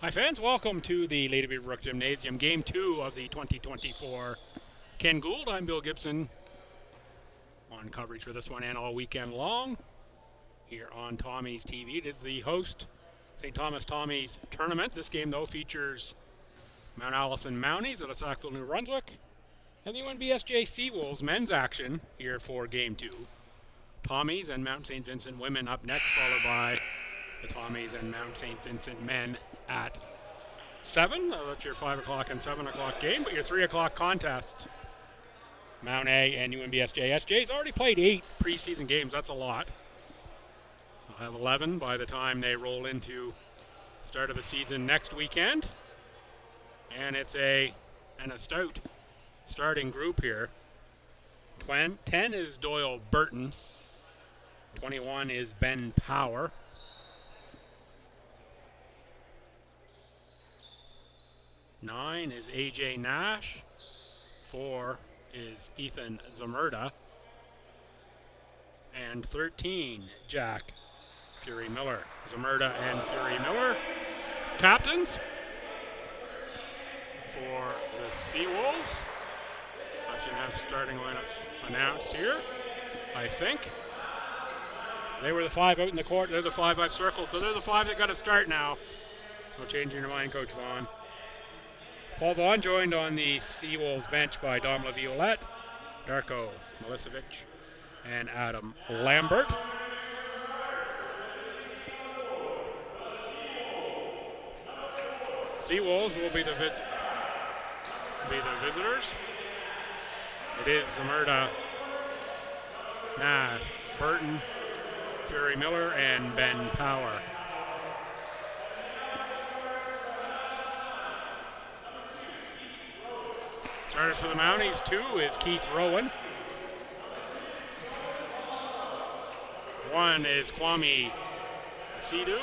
Hi fans, welcome to the Lady Beaver Brook Gymnasium, Game 2 of the 2024 Ken Gould. I'm Bill Gibson on coverage for this one and all weekend long here on Tommy's TV. It is the host St. Thomas Tommy's tournament. This game, though, features Mount Allison Mounties out of Sackville, New Brunswick, and the UNBSJ Seawolves men's action here for Game 2. Tommy's and Mount St. Vincent women up next, followed by the Tommy's and Mount St. Vincent men at 7. That's your 5 o'clock and 7 o'clock game, but your 3 o'clock contest, Mount A and UNBSJ. SJ's already played 8 preseason games. That's a lot. They'll have 11 by the time they roll into the start of the season next weekend. And it's a stout starting group here. 10 is Doyle Burton. 21 is Ben Power. 9 is AJ Nash. 4 is Ethan Zamerda. And 13, Jack Fury Miller. Zamerda and Fury Miller, captains for the Seawolves. I should have starting lineups announced here, I think. They were the 5 out in the court. They're the 5 I've circled. So they're the 5 that got to start now. No changing your mind, Coach Vaughn. Paul Vaughn joined on the Seawolves bench by Dom LaViolette, Darko Milicevic, and Adam Lambert. Seawolves will be the visitors. It is Zamerda, Nash, Burton, Fury Miller, and Ben Power. Starters for the Mounties, 2 is Keith Rowan. 1 is Kwame Sidhu.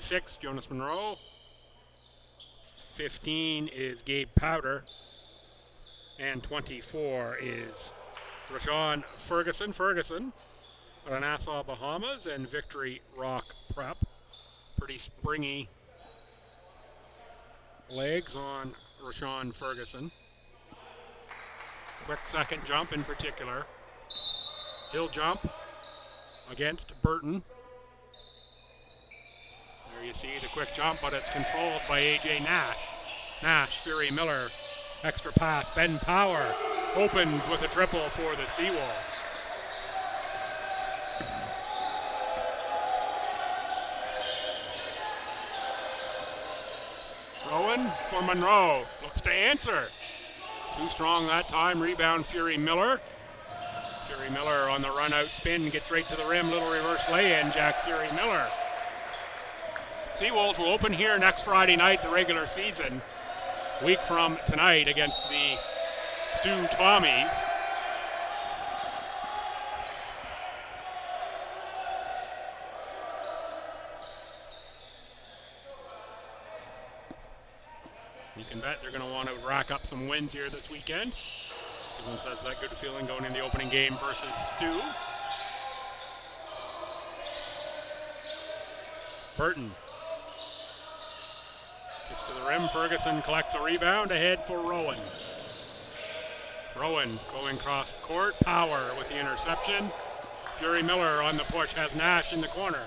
6, Jonas Monroe. 15 is Gabe Powder. And 24 is Rashawn Ferguson out of Nassau, Bahamas, and Victory Rock Prep. Pretty springy legs on Rashawn Ferguson. Quick second jump in particular. He'll jump against Burton. There you see the quick jump, but it's controlled by AJ Nash. Nash, Fury Miller, extra pass. Ben Power opens with a triple for the Seawolves. Rowan for Monroe, looks to answer. Too strong that time, rebound Fury Miller. Fury Miller on the run out spin, gets right to the rim, little reverse lay-in, Jack Fury Miller. Seawolves will open here next Friday night, the regular season, week from tonight against the Stu Tommies. You can bet they're going to want to rack up some wins here this weekend. Everyone says that good feeling going in the opening game versus Stu. Burton gets to the rim. Ferguson collects a rebound. Ahead for Rowan. Rowan going cross court. Power with the interception. Fury Miller on the push has Nash in the corner.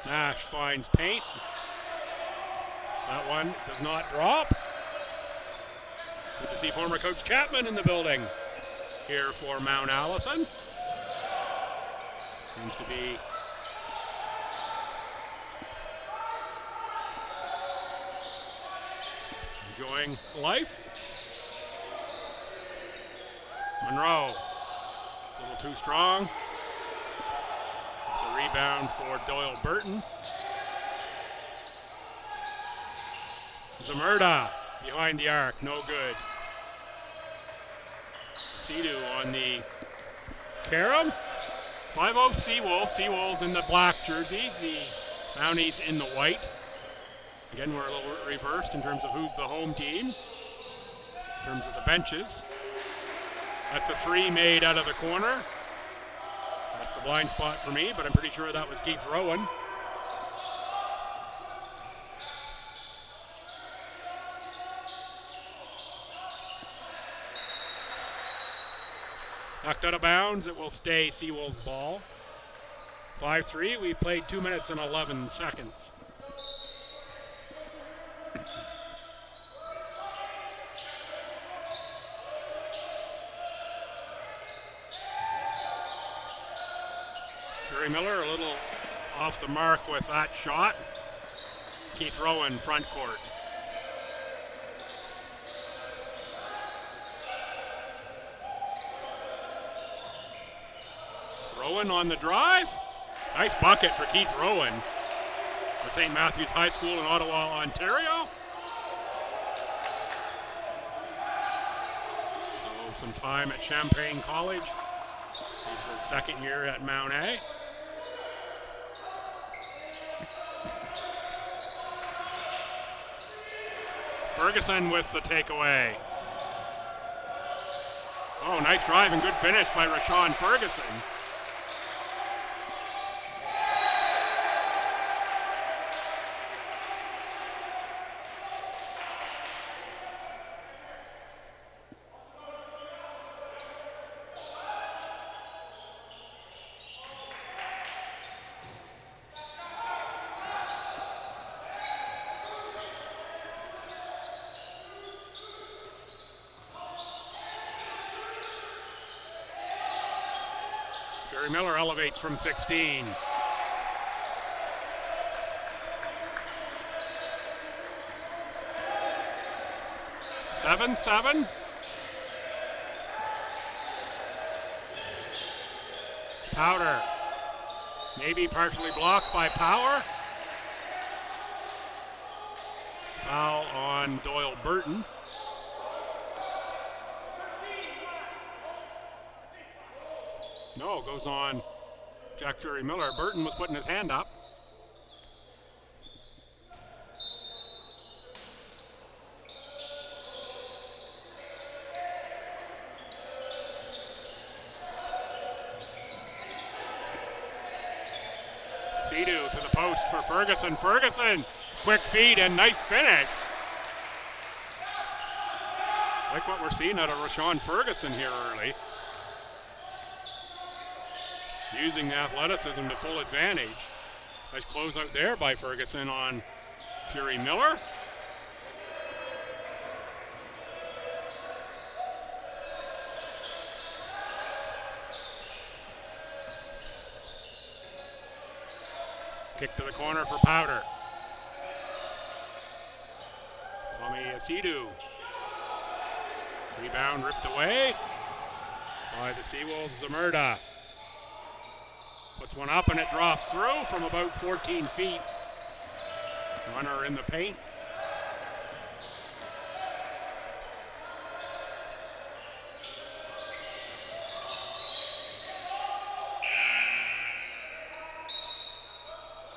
Nash finds paint. That one does not drop. Good to see former Coach Chapman in the building here for Mount Allison. Seems to be enjoying life. Monroe, a little too strong. It's a rebound for Doyle Burton. Zamerda behind the arc, no good. Sidhu on the carom. 5-0 Seawolves. Seawolves in the black jerseys, the Mounties in the white. Again, we're a little reversed in terms of who's the home team, in terms of the benches. That's a 3 made out of the corner. That's the blind spot for me, but I'm pretty sure that was Keith Rowan. Knocked out of bounds. It will stay Seawolves ball. 5-3. We've played 2 minutes and 11 seconds. Fury Miller a little off the mark with that shot. Keith Rowan front court. Rowan on the drive. Nice bucket for Keith Rowan for St. Matthew's High School in Ottawa, Ontario. So some time at Champaign College. He's his second year at Mount A. Ferguson with the takeaway. Oh, nice drive and good finish by Rashawn Ferguson. Miller elevates from 16. Seven. Powder. Maybe partially blocked by Power. Foul on Doyle Burton. No, goes on Jack Fury Miller. Burton was putting his hand up. Sidhu to the post for Ferguson. Ferguson, quick feed and nice finish. Like what we're seeing out of Rashawn Ferguson here early. Using the athleticism to full advantage. Nice closeout there by Ferguson on Fury Miller. Kick to the corner for Powder. Tommy Sidhu. Rebound ripped away by the Seawolves. Zamurda puts one up and it drops through from about 14 feet. Runner in the paint.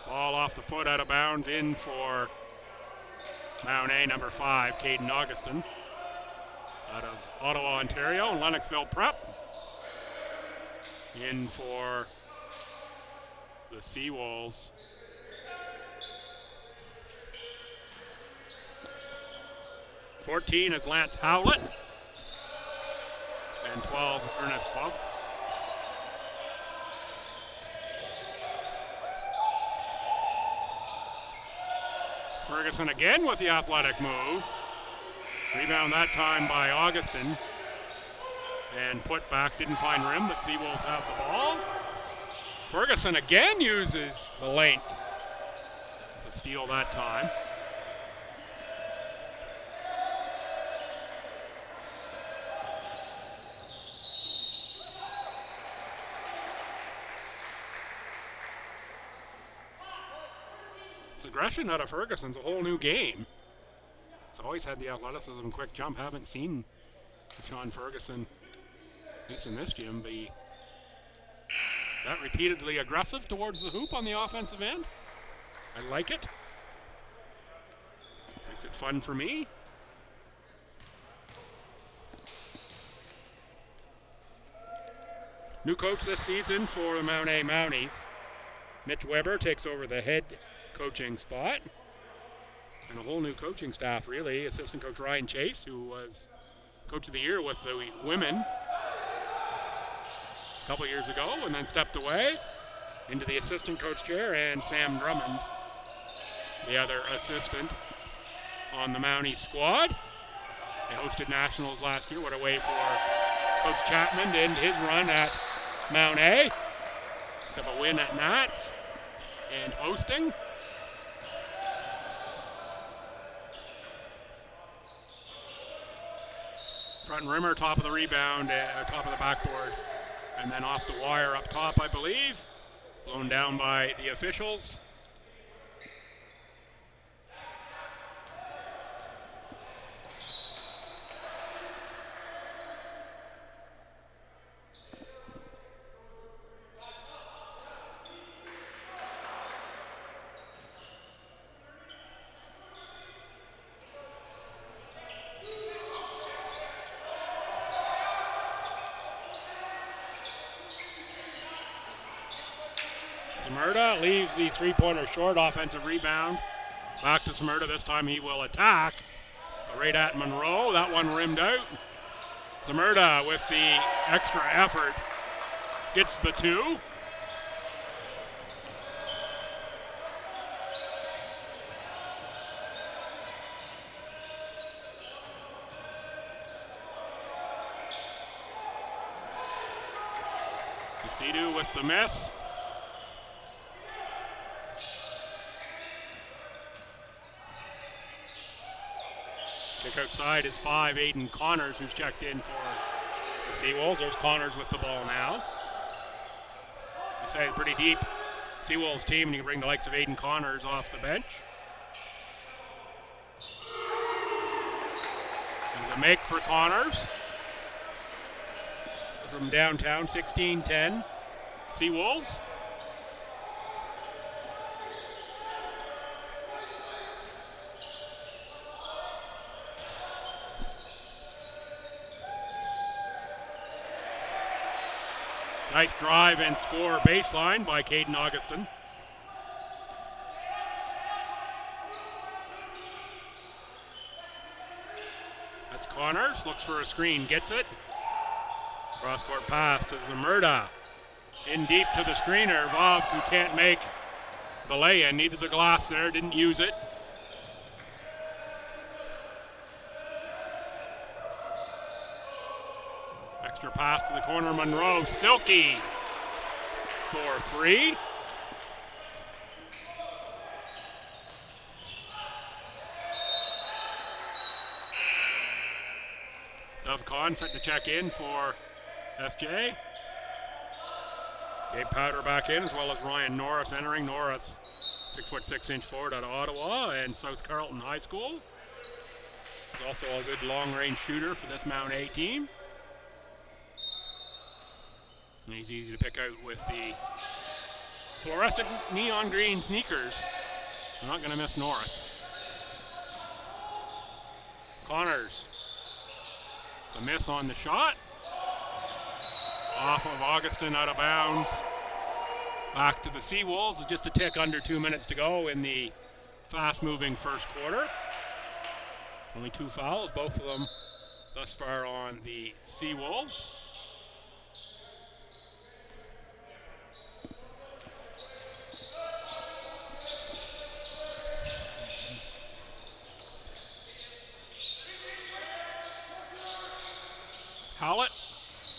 Ball off the foot, out of bounds, in for Mount A, number 5, Caden Augustin. Out of Ottawa, Ontario, and Lennoxville Prep. In for the Seawolves. (14) is Lance Howlett. And 12, Ernest Love. Ferguson again with the athletic move. Rebound that time by Augustin. And put back, didn't find rim, but Seawolves have the ball. Ferguson again uses the length to steal that time. Aggression out of Ferguson's a whole new game. He's always had the athleticism, quick jump. Haven't seen Sean Ferguson, at least in this gym, be that repeatedly aggressive towards the hoop on the offensive end. I like it. Makes it fun for me. New coach this season for the Mount A Mounties. Mitch Weber takes over the head coaching spot. And a whole new coaching staff, really. Assistant coach Ryan Chase, who was coach of the year with the women a couple years ago, and then stepped away into the assistant coach chair, and Sam Drummond, the other assistant on the Mounties squad. They hosted nationals last year. What a way for Coach Chapman to end his run at Mount A. Have a win at Nats and hosting. Front rimmer, top of the rebound, top of the backboard, and then off the wire up top, I believe. Blown down by the officials. Smyrna leaves the three-pointer short. Offensive rebound. Back to Smyrna. This time he will attack. Right at Monroe. That one rimmed out. Smyrna with the extra effort gets the two. Kasidu with the miss. Kick outside is 5, Aiden Connors, who's checked in for the Seawolves. There's Connors with the ball now. I say a pretty deep Seawolves team, and you can bring the likes of Aiden Connors off the bench. And the make for Connors from downtown, 16-10 Seawolves. Nice drive and score baseline by Caden Augustin. That's Connors, looks for a screen, gets it. Cross-court pass to Zamurda. In deep to the screener. Vovk, who can't make the lay-in, needed the glass there, didn't use it. Extra pass to the corner, Monroe. Silky for three. Dov Khan set to check in for SJ. Gabe Powder back in, as well as Ryan Norris entering. Norris, 6'6" forward out of Ottawa and South Carleton High School. He's also a good long-range shooter for this Mount A team. And he's easy to pick out with the fluorescent neon green sneakers. I'm not going to miss Norris. Connors. The miss on the shot. Off of Augustin, out of bounds. Back to the Seawolves with just a tick under 2 minutes to go in the fast-moving first quarter. Only two fouls, both of them thus far on the Seawolves. Howlett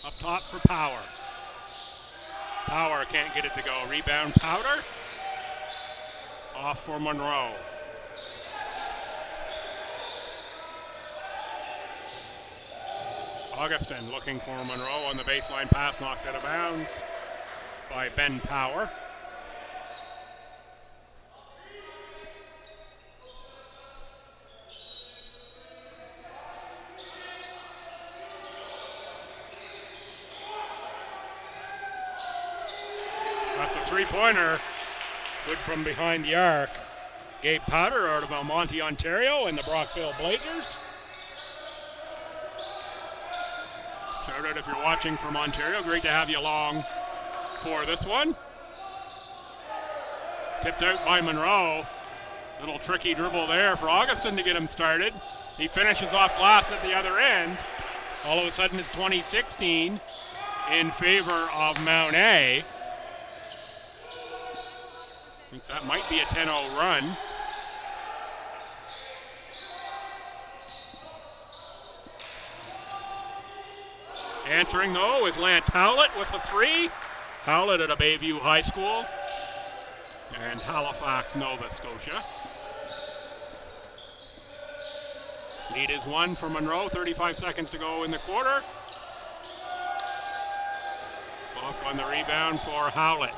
up top for Power. Power can't get it to go. Rebound Powder. Off for Monroe. Augustin looking for Monroe on the baseline pass, knocked out of bounds by Ben Power. That's a three-pointer, good from behind the arc. Gabe Powder out of Almonte, Ontario, and the Brockville Blazers. Shout out if you're watching from Ontario. Great to have you along for this one. Tipped out by Monroe. Little tricky dribble there for Augustin to get him started. He finishes off glass at the other end. All of a sudden it's 2016 in favor of Mount A. I think that might be a 10-0 run. Answering though is Lance Howlett with a 3. Howlett at a Bayview High School and Halifax, Nova Scotia. Lead is 1 for Monroe, 35 seconds to go in the quarter. Buck on the rebound for Howlett.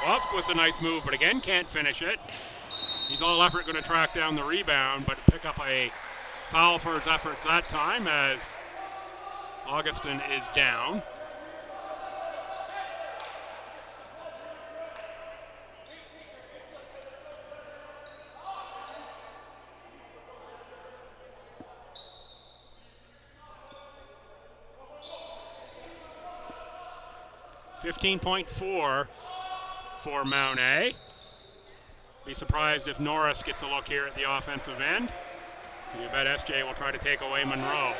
Buff with a nice move, but again can't finish it. He's all effort going to track down the rebound, but pick up a foul for his efforts that time as Augustin is down. .4 for Mount A. Be surprised if Norris gets a look here at the offensive end. UNBSJ will try to take away Monroe.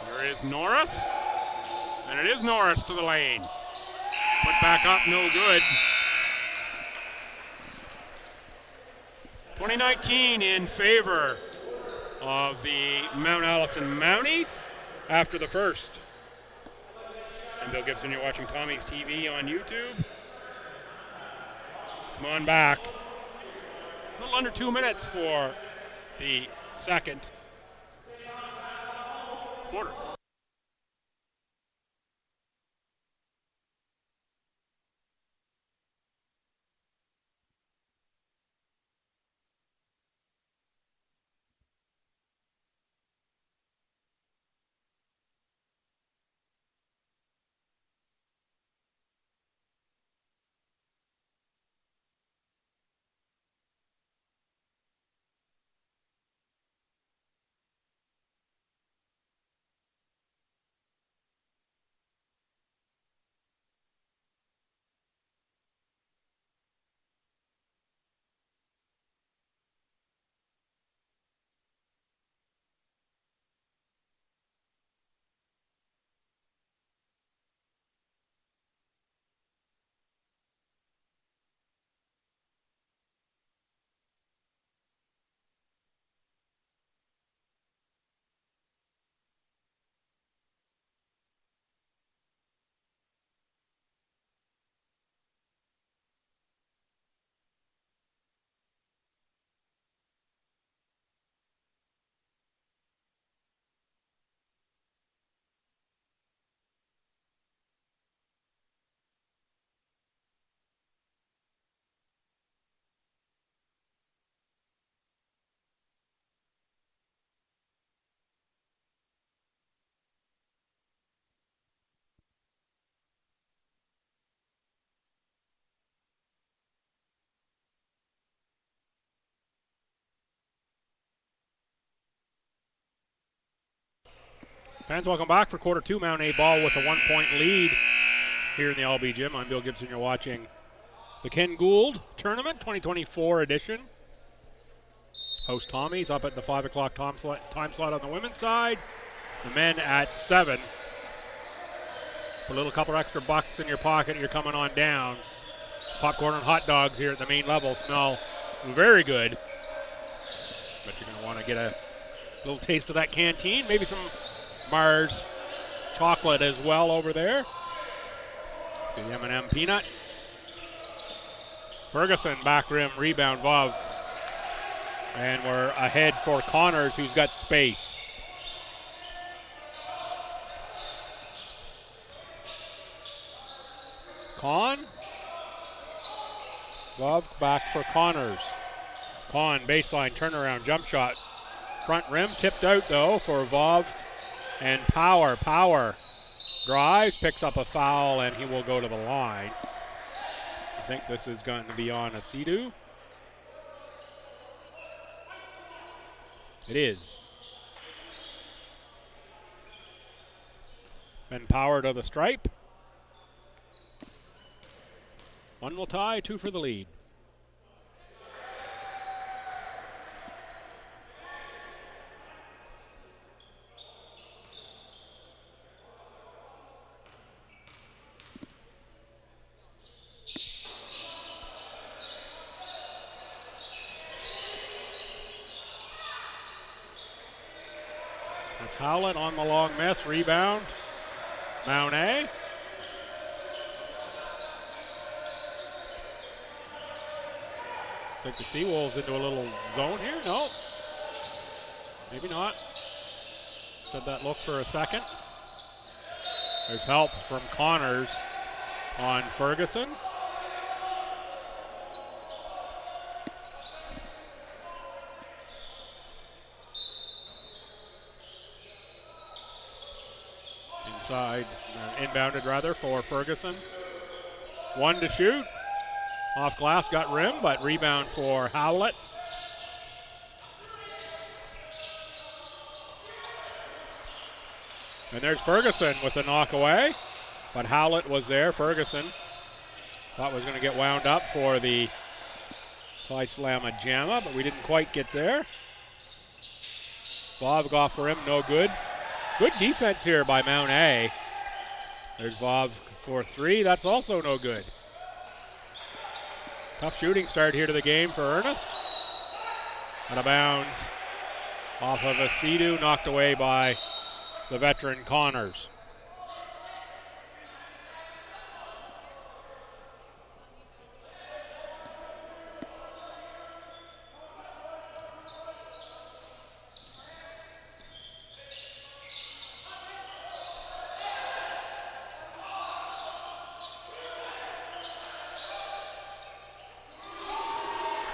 Here is Norris, and it is Norris to the lane. Put back up, no good. 2019 in favor of the Mount Allison Mounties after the first. I'm Bill Gibson, you're watching Tommy's TV on YouTube. Come on back. A little under 2 minutes for the second quarter. Fans, welcome back for quarter two. Mount A ball with a 1-point lead here in the LB Gym. I'm Bill Gibson. You're watching the Ken Gould Tournament 2024 edition. Host Tommy's up at the 5 o'clock time slot on the women's side. The men at 7. For a little couple extra bucks in your pocket, you're coming on down. Popcorn and hot dogs here at the main level smell very good. But you're going to want to get a little taste of that canteen. Maybe some Mars chocolate as well over there. See the M&M peanut. Ferguson back rim rebound Vav. And we're ahead for Connors, who's got space. Vav back for Connors. Baseline turnaround jump shot. Front rim tipped out though for Vav and Power. drives, picks up a foul, and he will go to the line. I think this is going to be on Asidu. It is. And Power to the stripe. One will tie, two for the lead. That's Howlett on the long miss, rebound. Mounties. Take the Seawolves into a little zone here. No, maybe not. Said that look for a second. There's help from Connors on Ferguson. Inside, inbounded rather for Ferguson. One to shoot. Off glass, got rim, but rebound for Howlett. And there's Ferguson with a knock away, but Howlett was there. Ferguson thought was going to get wound up for the Twi-Slamma Jamma, but we didn't quite get there. Vav off for him, no good. Good defense here by Mounties. There's Vav for three, that's also no good. Tough shooting start here to the game for Ernest. Out of bounds off of Asidu, knocked away by the veteran Connors.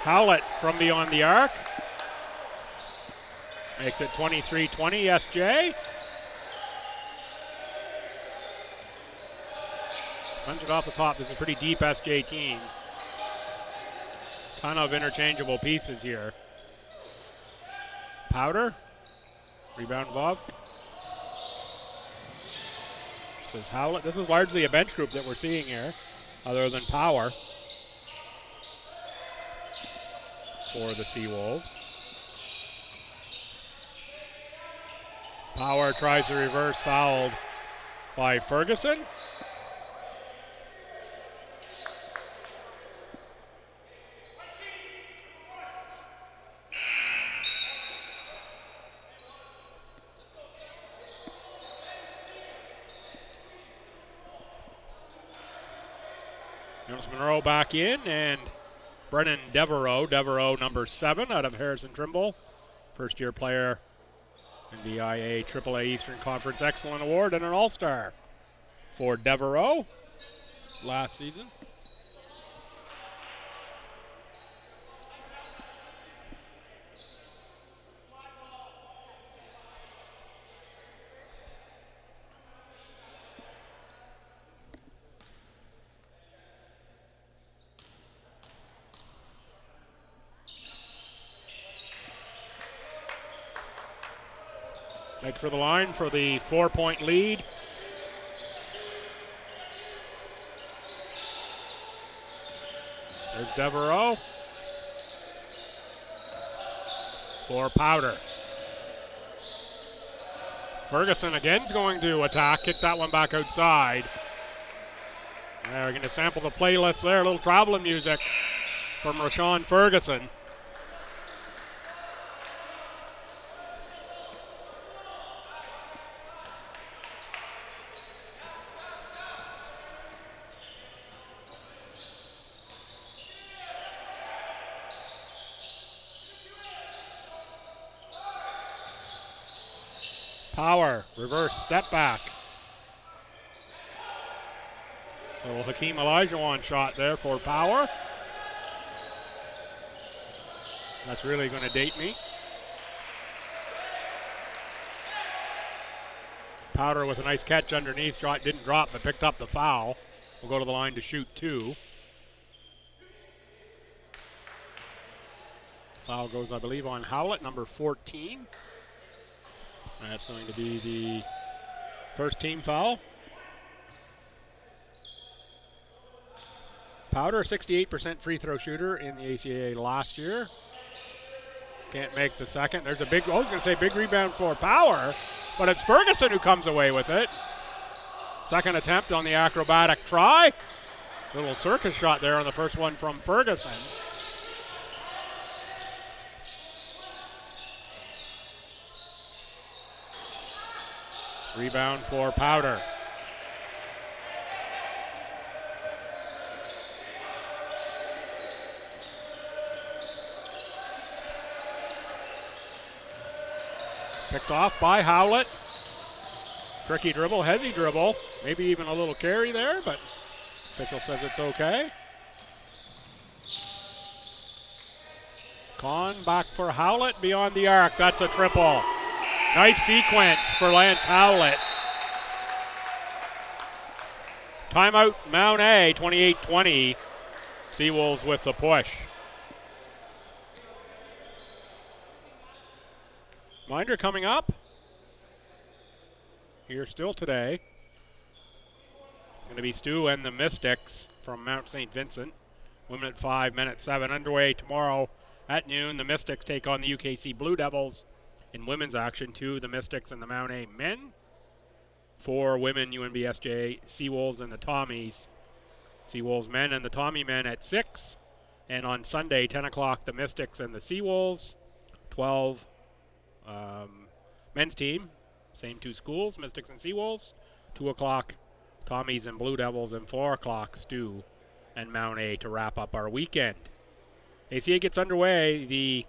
Howlett from beyond the arc. Makes it 23-20 SJ. Runs it off the top. This is a pretty deep SJ team. Ton of interchangeable pieces here. Powder. Rebound Vav. This is Howlett. This is largely a bench group that we're seeing here, other than Power for the Seawolves. Power tries to reverse, fouled by Ferguson. Jonas Monroe back in, and Brennan Devereaux. Devereaux, number 7 out of Harrison Trimble. First-year player in the IA AAA Eastern Conference Excellent Award and an All-Star for Devereaux last season. Back for the line for the 4-point lead. There's Devereaux for Powder. Ferguson again is going to attack, kick that one back outside. We're going to sample the playlist there, a little traveling music from Rashawn Ferguson. Power, reverse, step back. A little Hakeem Olajuwon shot there for Power. That's really going to date me. Powder with a nice catch underneath. Shot didn't drop, but picked up the foul. Will go to the line to shoot 2. Foul goes, I believe, on Howlett, number 14. That's going to be the first team foul. Powder, 68% free throw shooter in the ACAA last year. Can't make the second. There's a big, I was going to say big rebound for Power, but it's Ferguson who comes away with it. Second attempt on the acrobatic try. Little circus shot there on the first one from Ferguson. Rebound for Powder. Picked off by Howlett. Tricky dribble, heavy dribble. Maybe even a little carry there, but official says it's okay. Kahn back for Howlett beyond the arc. That's a triple. Nice sequence for Lance Howlett. Timeout, Mount A, 28-20. Seawolves with the push. Reminder coming up here still today. It's going to be Stu and the Mystics from Mount St. Vincent. Women at 5, men at 7. Underway tomorrow at noon. The Mystics take on the UKC Blue Devils. In women's action, 2, the Mystics and the Mount A men. 4, women, UNBSJ, Seawolves and the Tommies. Seawolves men and the Tommy men at 6. And on Sunday, 10 o'clock, the Mystics and the Seawolves. 12, men's team, same 2 schools, Mystics and Seawolves. 2 o'clock, Tommies and Blue Devils, and 4 o'clock, Stu and Mount A to wrap up our weekend. ACA gets underway the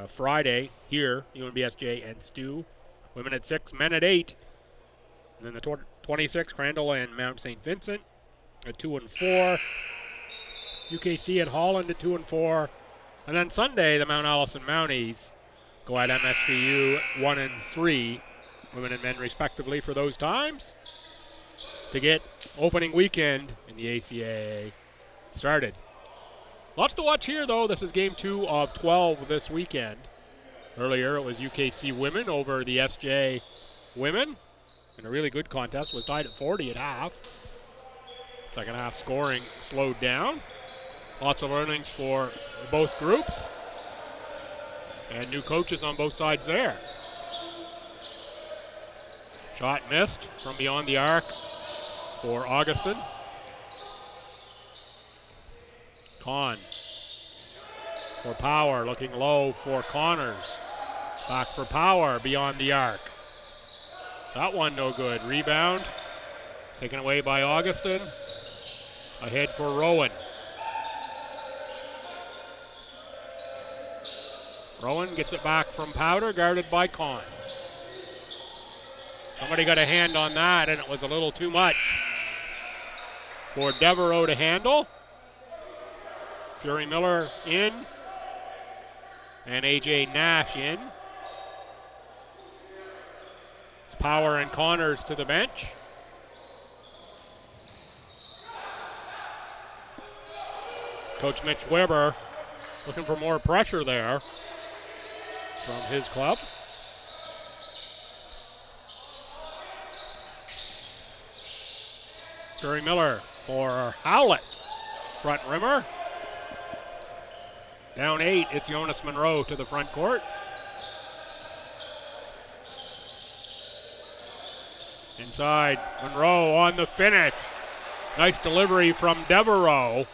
Friday here, UNBSJ and Stu. Women at 6, men at 8. And then the 26, Crandall and Mount St. Vincent at 2 and 4. UKC at Holland at 2 and 4. And then Sunday, the Mount Allison Mounties go at MSVU 1 and 3, women and men respectively for those times, to get opening weekend in the ACAA started. Lots to watch here, though. This is game 2 of 12 this weekend. Earlier, it was UKC women over the SJ women, and a really good contest. Was tied at 40 at half. Second half scoring slowed down. Lots of learnings for both groups. And new coaches on both sides there. Shot missed from beyond the arc for Augustin. Kahn for Power, looking low for Connors. Back for Power beyond the arc. That one no good. Rebound taken away by Augustin. Ahead for Rowan. Rowan gets it back from Powder, guarded by Kahn. Somebody got a hand on that, and it was a little too much for Devereaux to handle. Fury Miller in, and A.J. Nash in. Power and Connors to the bench. Coach Mitch Weber looking for more pressure there from his club. Fury Miller for Howlett. Front rimmer. Down 8, it's Jonas Monroe to the front court. Inside, Monroe on the finish. Nice delivery from Devereaux.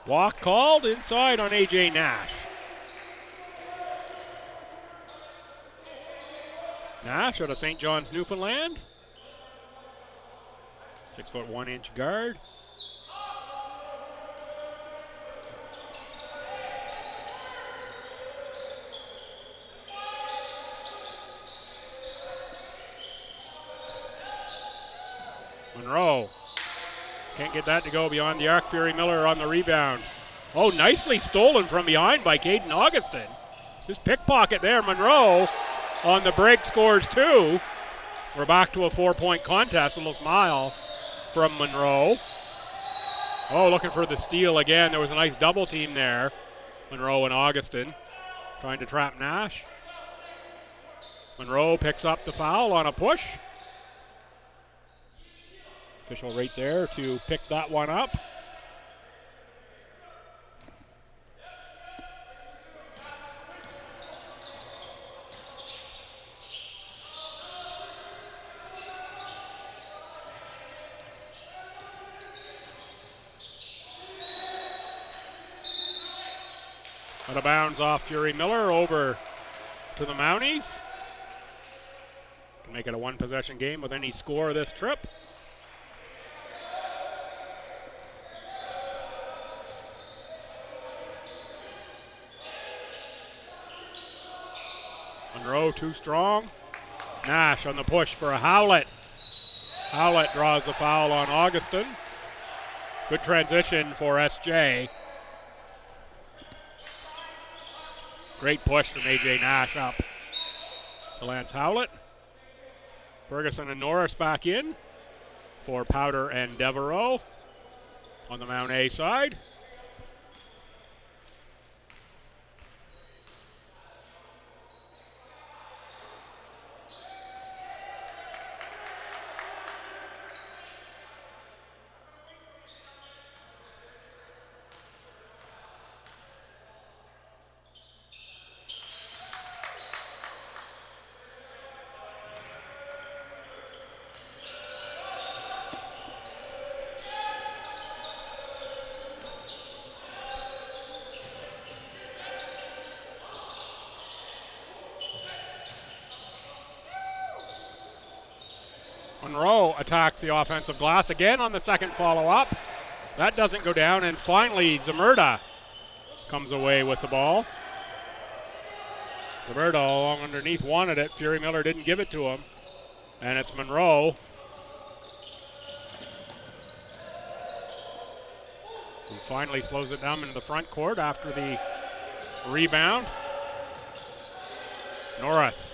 Walk called inside on A.J. Nash. Nash out of St. John's, Newfoundland. 6'1" guard. Monroe Can't get that to go beyond the arc. Fury Miller on the rebound. Oh, nicely stolen from behind by Caden Augustin. Just pickpocket there. Monroe on the break scores 2. We're back to a 4-point contest. A little smile from Monroe. Oh, looking for the steal again. There was a nice double team there. Monroe and Augustin trying to trap Nash. Monroe picks up the foul on a push. Official right there to pick that one up. Out of bounds off Fury Miller over to the Mounties. Can make it a one-possession game with any score this trip. Monroe too strong. Nash on the push for a Howlett. Howlett draws the foul on Augustin. Good transition for SJ. Great push from AJ Nash up to Lance Howlett. Ferguson and Norris back in for Powder and Devereaux on the Mount A side. Monroe attacks the offensive glass again on the second follow-up. That doesn't go down, and finally Zamurda comes away with the ball. Zamurda along underneath wanted it. Fury Miller didn't give it to him, and it's Monroe who finally slows it down into the front court after the rebound. Norris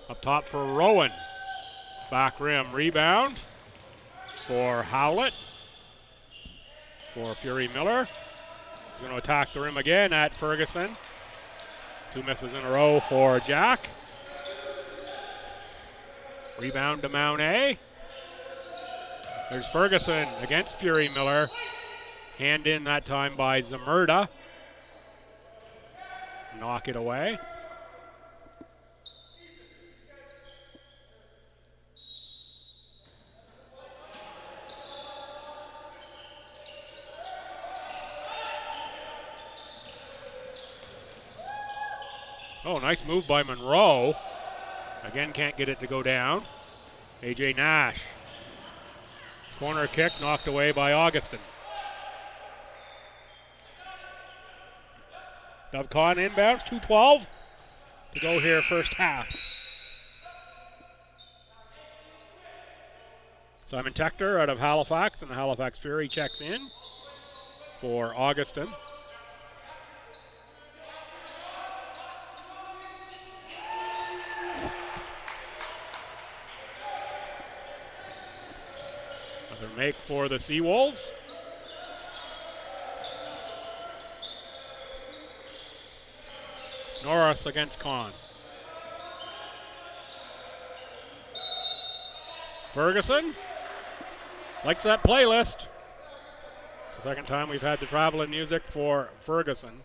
up top for Rowan. Back rim rebound for Howlett. For Fury Miller. He's going to attack the rim again at Ferguson. 2 misses in a row for Jack. Rebound to Mount A. There's Ferguson against Fury Miller. Hand in that time by Zamurda. Knock it away. Oh, nice move by Monroe. Again, can't get it to go down. AJ Nash. Corner kick knocked away by Augustin. Dovcon inbounds, 2:12 to go here first half. Simon Tector out of Halifax, and the Halifax Fury checks in for Augustin. Another make for the Seawolves. Norris against Kahn. Ferguson likes that playlist. The second time we've had the traveling music for Ferguson.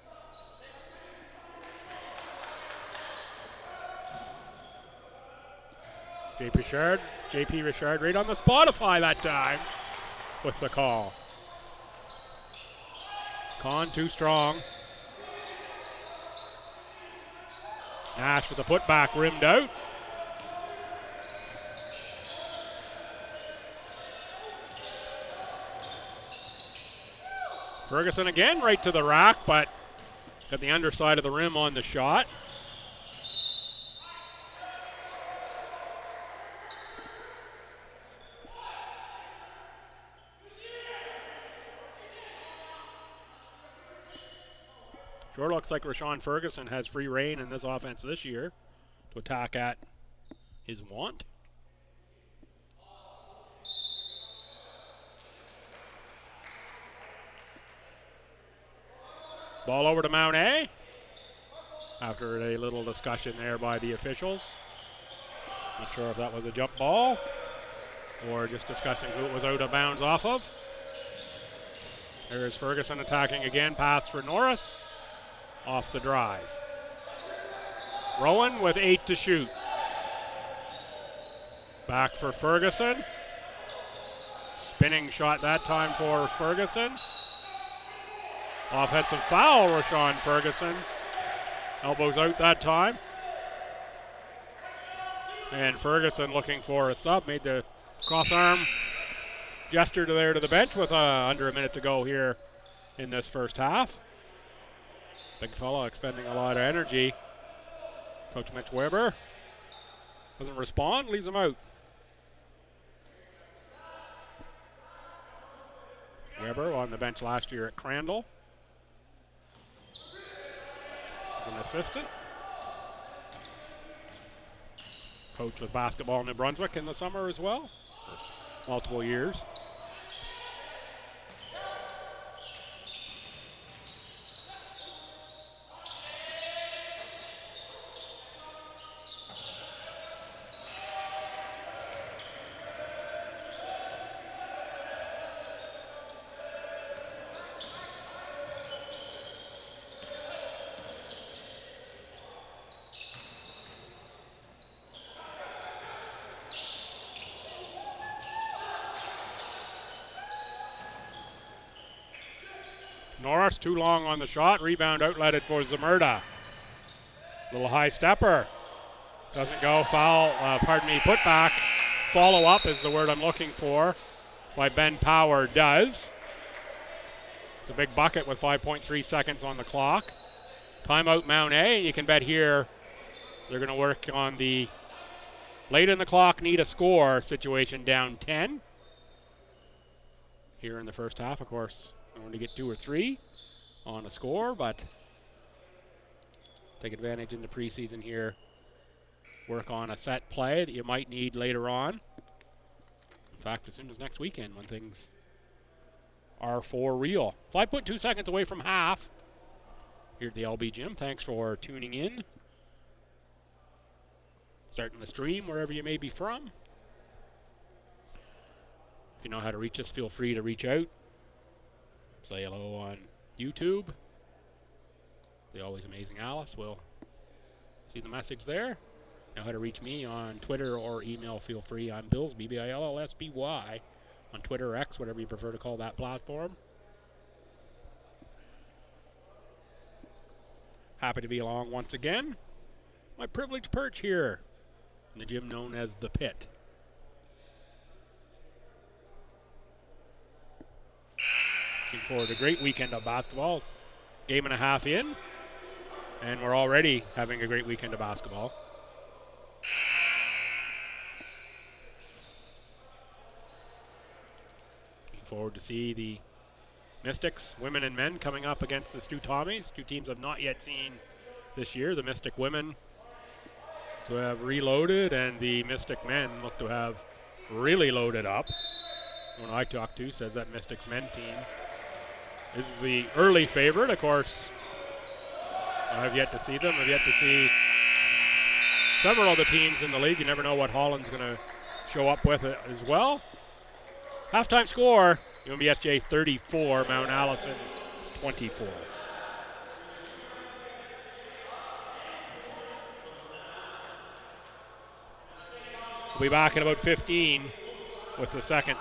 JP Richard right on the Spotify that time with the call. Kahn too strong. Nash with the putback rimmed out. Ferguson again right to the rack, but got the underside of the rim on the shot. Sure looks like Rashawn Ferguson has free reign in this offense this year to attack at his want. Ball over to Mount A. After a little discussion there by the officials. Not sure if that was a jump ball or just discussing who it was out of bounds off of. There's Ferguson attacking again. Pass for Norris. Off the drive. Rowan with 8 to shoot. Back for Ferguson. Spinning shot that time for Ferguson. Offensive foul, Rashawn Ferguson. Elbows out that time. And Ferguson looking for a sub. Made the cross-arm gesture to the bench with under a minute to go here in this first half. Big fella expending a lot of energy. Coach Mitch Weber doesn't respond, leaves him out. Weber on the bench last year at Crandall as an assistant. Coach with basketball in New Brunswick in the summer as well, for multiple years. Norris too long on the shot. Rebound outletted for Zamurda. Little high stepper. Doesn't go. Foul, put back. Follow up is the word I'm looking for by Ben Power does. It's a big bucket with 5.3 seconds on the clock. Timeout Mount A. You can bet here they're going to work on the late in the clock need a score situation, down 10. Here in the first half, of course. Going to get 2 or 3 on a score, but take advantage in the preseason here. Work on a set play that you might need later on. In fact, as soon as next weekend when things are for real. 5.2 seconds away from half here at the LB Gym. Thanks for tuning in. Starting the stream wherever you may be from. If you know how to reach us, feel free to reach out. Say hello on YouTube. The always amazing Alice will see the message there. Know how to reach me on Twitter or email, feel free. I'm Billsby, B-I-L-L-S-B-Y, on Twitter or X, whatever you prefer to call that platform. Happy to be along once again. My privileged perch here in the gym known as The Pit. Looking forward to a great weekend of basketball. Game and a half in, and we're already having a great weekend of basketball. Looking forward to see the Mystics, women and men, coming up against the Stu Tommies. Two teams I've not yet seen this year. The Mystic women to have reloaded, and the Mystic men look to have really loaded up. One I talked to says that Mystics men team is the early favorite. Of course, I've yet to see them. I've yet to see several other teams in the league. You never know what Holland's going to show up with as well. Halftime score, UNBSJ 34, Mount Allison 24. We'll be back in about 15 with the second.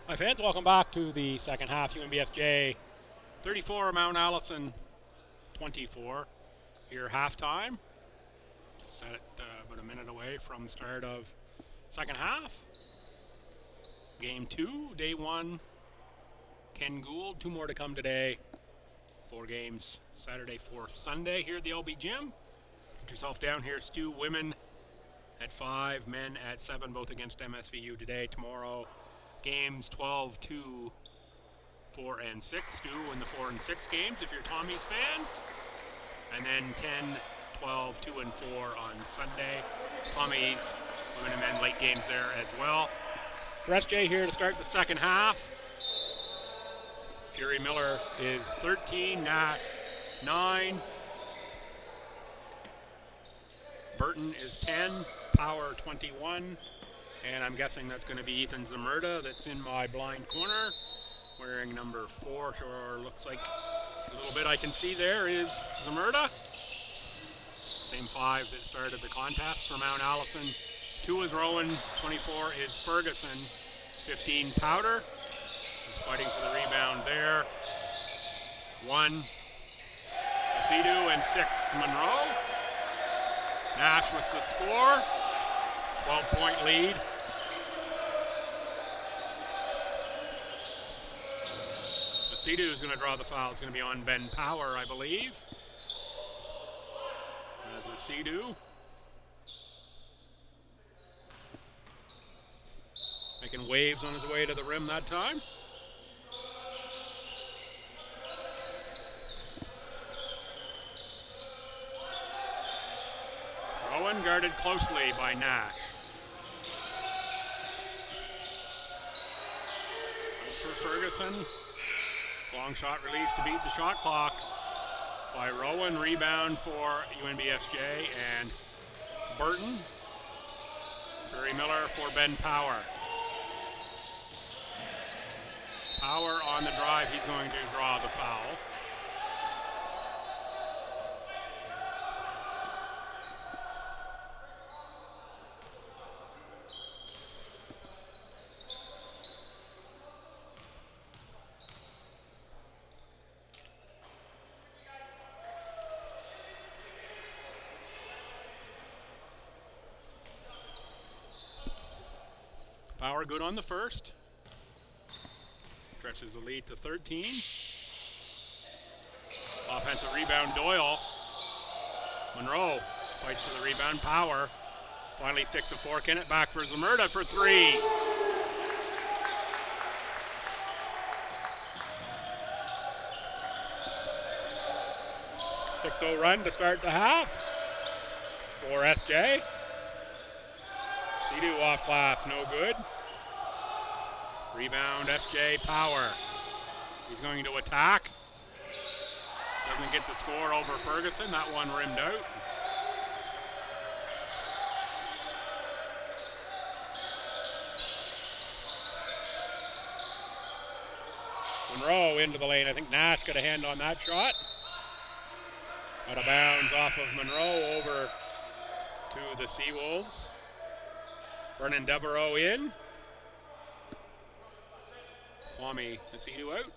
Hi fans, welcome back to the second half. UNBSJ 34, Mount Allison 24. Here halftime. Set it about a minute away from the start of second half. Game 2, day 1. Ken Gould, 2 more to come today. 4 games Saturday, 4 Sunday here at the LB Gym. Put yourself down here, Stu. Women at 5, men at 7, both against MSVU today. Tomorrow, games 12, 2, 4, and 6. Stu in the 4 and 6 games if you're Tommy's fans. And then 10, 12, 2, and 4 on Sunday. Tommy's women and men late games there as well. For SJ here to start the second half. Fury Miller is 13, Nash 9. Burton is 10, Power 21. And I'm guessing that's going to be Ethan Zamurda that's in my blind corner, wearing number 4. Sure looks like a little bit I can see there is Zamurda. Same 5 that started the contest for Mount Allison. 2 is Rowan, 24 is Ferguson, 15 Powder. He's fighting for the rebound there. 1, Asidu, and 6, Monroe. Nash with the score. 12-point lead. Asidu is going to draw the foul. It's going to be on Ben Power, I believe. As Asidu making waves on his way to the rim that time. Rowan guarded closely by Nash. For Ferguson. Long shot release to beat the shot clock by Rowan. Rebound for UNBSJ and Burton. Fury Miller for Ben Power. Power on the drive. He's going to draw the foul. Power good on the first. Stretches the lead to 13. Offensive rebound, Doyle. Monroe fights for the rebound. Power finally sticks a fork in it. Back for Zamurda for 3. .6-0 run to start the half for SJ. Sidu off glass, no good. Rebound, SJ Power. He's going to attack. Doesn't get the score over Ferguson. That one rimmed out. Monroe into the lane. I think Nash got a hand on that shot. Out of bounds off of Monroe over to the Seawolves. Vernon Devereaux in. Kwame Asidu out.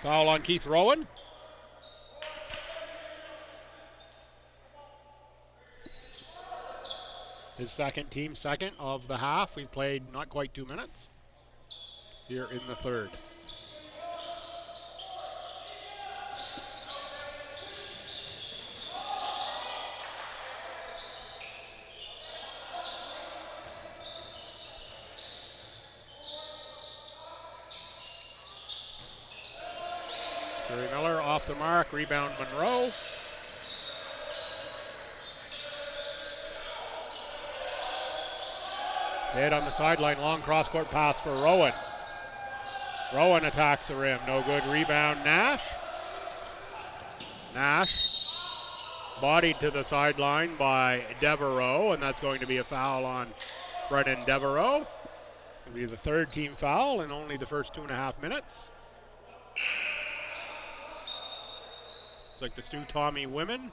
Foul on Keith Rowan. His second, team second of the half. We've played not quite 2 minutes here in the third. Fury Miller off the mark, rebound Monroe. Head on the sideline, long cross-court pass for Rowan. Rowan attacks the rim, no good. Rebound, Nash. Nash bodied to the sideline by Devereaux, and that's going to be a foul on Brennan Devereaux. It'll be the third team foul in only the first 2.5 minutes. It's like the Stu Tommy women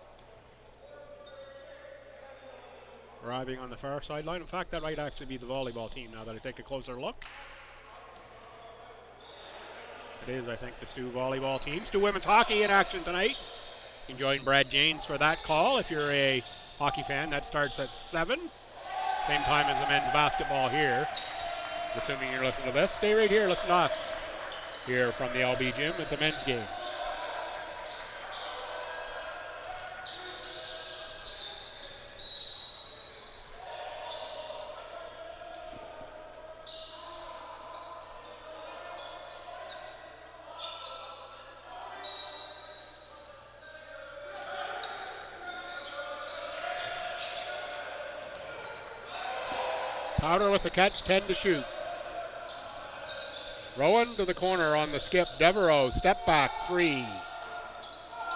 arriving on the far sideline. In fact, that might actually be the volleyball team now that I take a closer look. It is, I think, the Stu volleyball team. Stu women's hockey in action tonight. You can join Brad Janes for that call if you're a hockey fan. That starts at 7. Same time as the men's basketball here. Assuming you're listening to this, stay right here, listen to us here from the LB gym at the men's game. Powder with the catch, 10 to shoot. Rowan to the corner on the skip. Devereaux, step back, 3.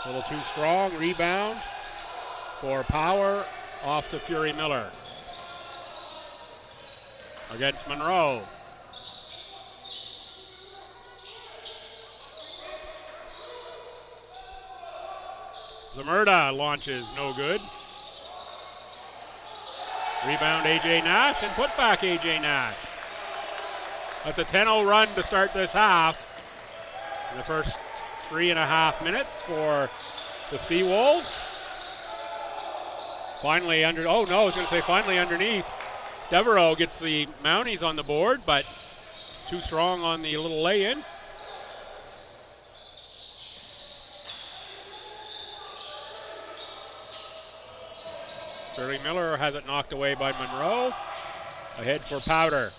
A little too strong, rebound for Power, off to Fury Miller. Against Monroe. Zamurda launches, no good. Rebound A.J. Nash and put back A.J. Nash. That's a 10-0 run to start this half. In the first 3.5 minutes for the Seawolves. Finally finally underneath. Devereaux gets the Mounties on the board, but it's too strong on the little lay-in. Fury Miller has it knocked away by Monroe. Ahead for Powder.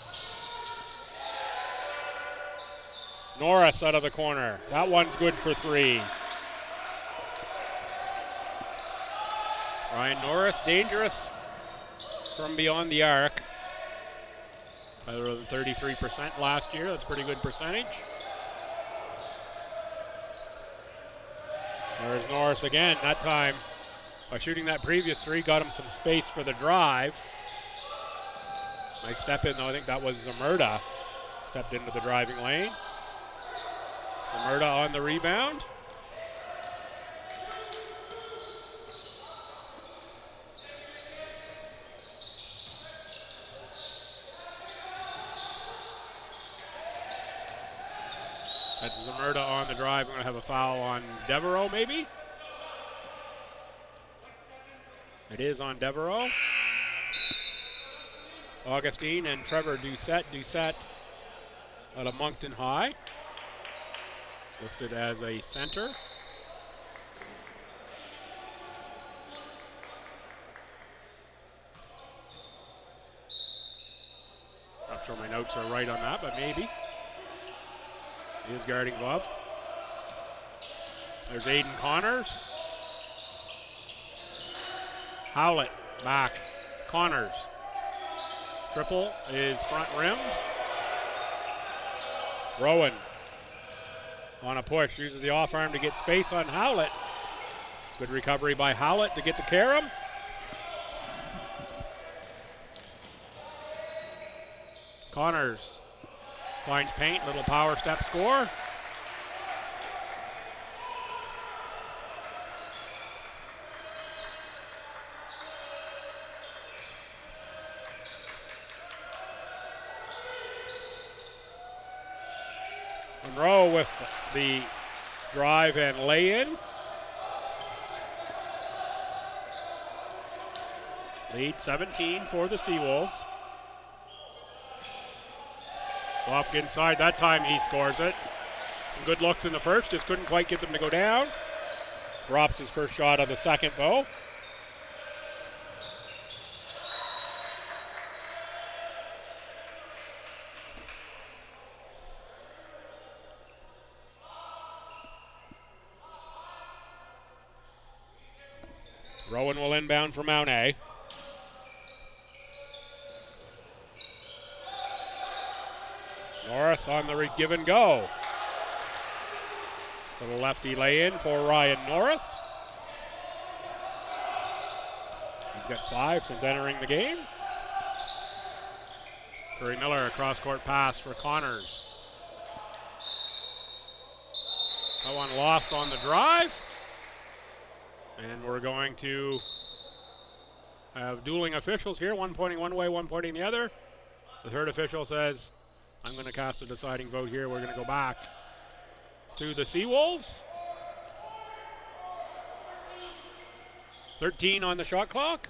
Norris out of the corner. That one's good for 3. Ryan Norris, dangerous from beyond the arc. Better than 33% last year. That's a pretty good percentage. There's Norris again. That time, by shooting that previous 3, got him some space for the drive. Nice step in, though. I think that was Zamurda. Stepped into the driving lane. Zamurda on the rebound. That's Zamurda on the drive. We're going to have a foul on Devereaux, maybe? It is on Devereaux. Augustine and Trevor Doucette. Doucette out of Moncton High. Listed as a center. Not sure my notes are right on that, but maybe. He is guarding Love. There's Aiden Connors. Howlett back. Connors. Triple is front rimmed. Rowan on a push. Uses the off arm to get space on Howlett. Good recovery by Howlett to get the carom. Connors finds paint. Little power step score. Monroe with the drive and lay-in. Lead 17 for the Seawolves. Lofk inside, that time he scores it. Some good looks in the first, just couldn't quite get them to go down. Drops his first shot of the second though. Rowan will inbound for Mount A. Norris on the give and go. Little lefty lay in for Ryan Norris. He's got 5 since entering the game. Curry Miller, cross-court pass for Connors. That one lost on the drive. And we're going to have dueling officials here, one pointing one way, one pointing the other. The third official says, I'm going to cast a deciding vote here. We're going to go back to the Seawolves. 13 on the shot clock.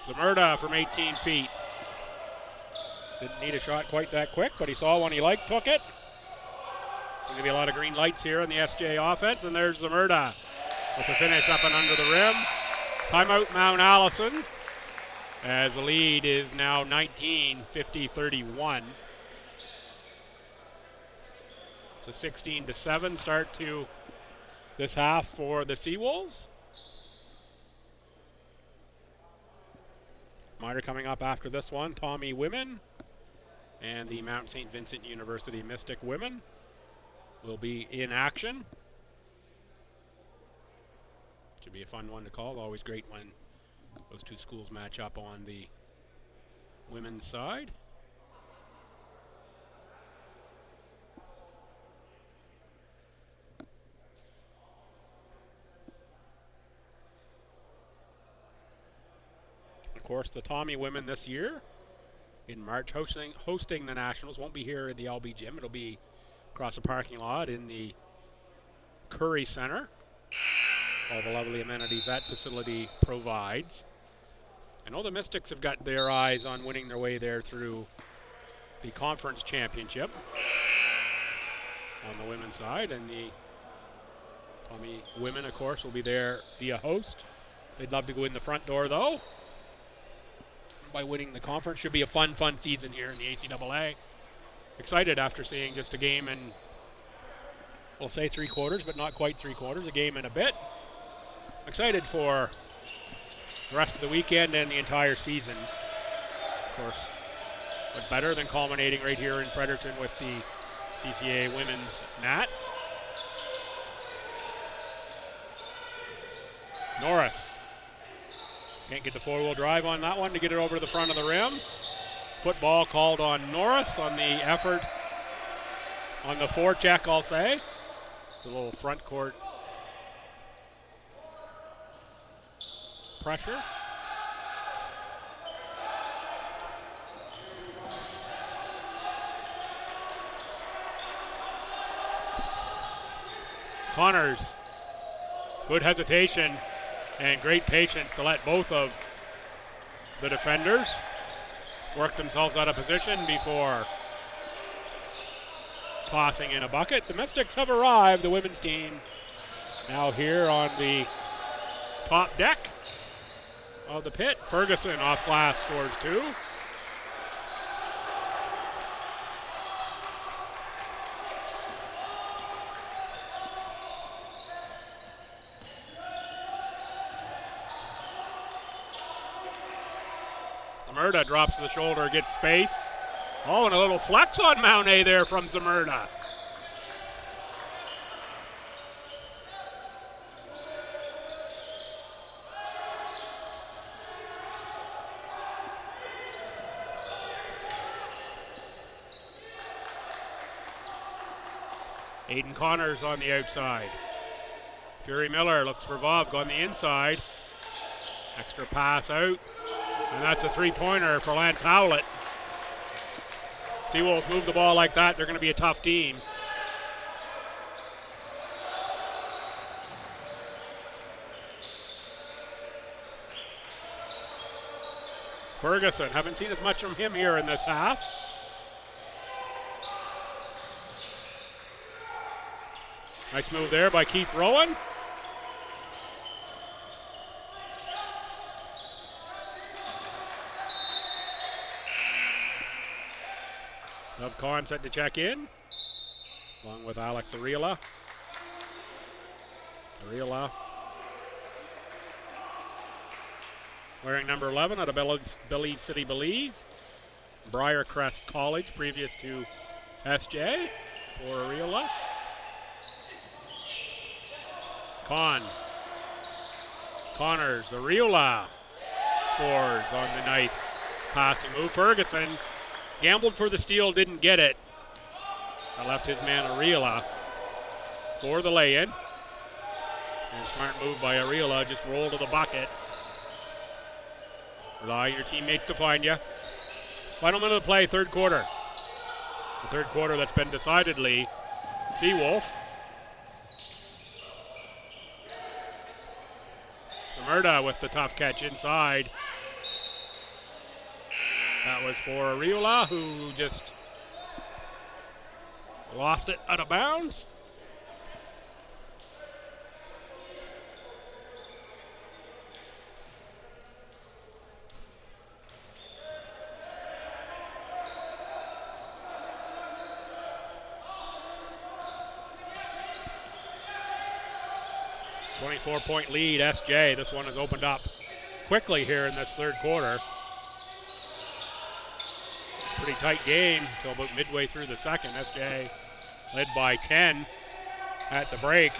Zamurda from 18 feet. Didn't need a shot quite that quick, but he saw one he liked, took it. Going to be a lot of green lights here on the SJ offense, and there's Zamurda with the finish up and under the rim. Timeout Mount Allison, as the lead is now 19, 50-31. It's a 16-7 start to this half for the Seawolves. Reminder coming up after this one, Tommy women and the Mount St. Vincent University Mystic women will be in action. Should be a fun one to call. Always great when those two schools match up on the women's side. Of course, the Tommy women this year in March hosting the Nationals. Won't be here in the LB gym. It'll be across the parking lot in the Curry Center. All the lovely amenities that facility provides. I know the Mystics have got their eyes on winning their way there through the conference championship on the women's side, and the Tommy women, of course, will be there via host. They'd love to go in the front door, though, by winning the conference. Should be a fun season here in the ACAA. Excited after seeing just a game in, we'll say 3 quarters, but not quite 3 quarters, a game and a bit. Excited for the rest of the weekend and the entire season. Of course, what better than culminating right here in Fredericton with the CCA Women's Nats. Norris can't get the 4-wheel drive on that one to get it over to the front of the rim. Football called on Norris on the effort, on the forecheck, I'll say. The little front court pressure. Connors, good hesitation and great patience to let both of the defenders work themselves out of position before tossing in a bucket. The Mystics have arrived, the women's team, now here on the top deck of the pit. Ferguson off glass scores 2. Zamurda drops the shoulder, gets space. Oh, and a little flex on Mountie there from Zamurda. Aiden Connors on the outside. Fury Miller looks for Vovg on the inside. Extra pass out. And that's a 3-pointer for Lance Howlett. Seawolves move the ball like that, they're going to be a tough team. Ferguson, haven't seen as much from him here in this half. Nice move there by Keith Rowan. Of Khan set to check in, along with Alex Arreola. Arreola wearing number 11 out of Belize City, Belize. Briarcrest College, previous to SJ for Ariola. Connors, Ariola scores on the nice passing move. Ferguson gambled for the steal, didn't get it. I left his man Ariola for the lay-in. And smart move by Ariola, just roll to the bucket. Rely on your teammate to find you. Final minute of play, third quarter. The third quarter that's been decidedly Seawolf. Zamerda with the tough catch inside. That was for Ariola, who just lost it out of bounds. .4 lead, SJ. This one has opened up quickly here in this third quarter. Pretty tight game until about midway through the second. SJ led by 10 at the break.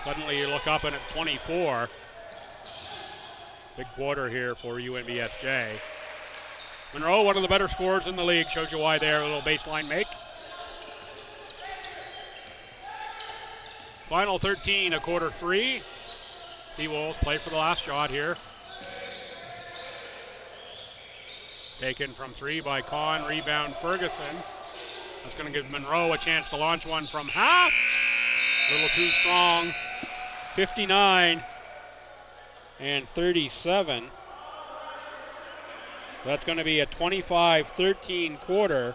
Suddenly you look up and it's 24. Big quarter here for UNBSJ. Monroe, one of the better scorers in the league. Shows you why there. A little baseline make. Final 13 of quarter three. Seawolves play for the last shot here. Taken from three by Conn, rebound Ferguson. That's going to give Monroe a chance to launch one from half. A little too strong. 59 and 37. That's going to be a 25-13 quarter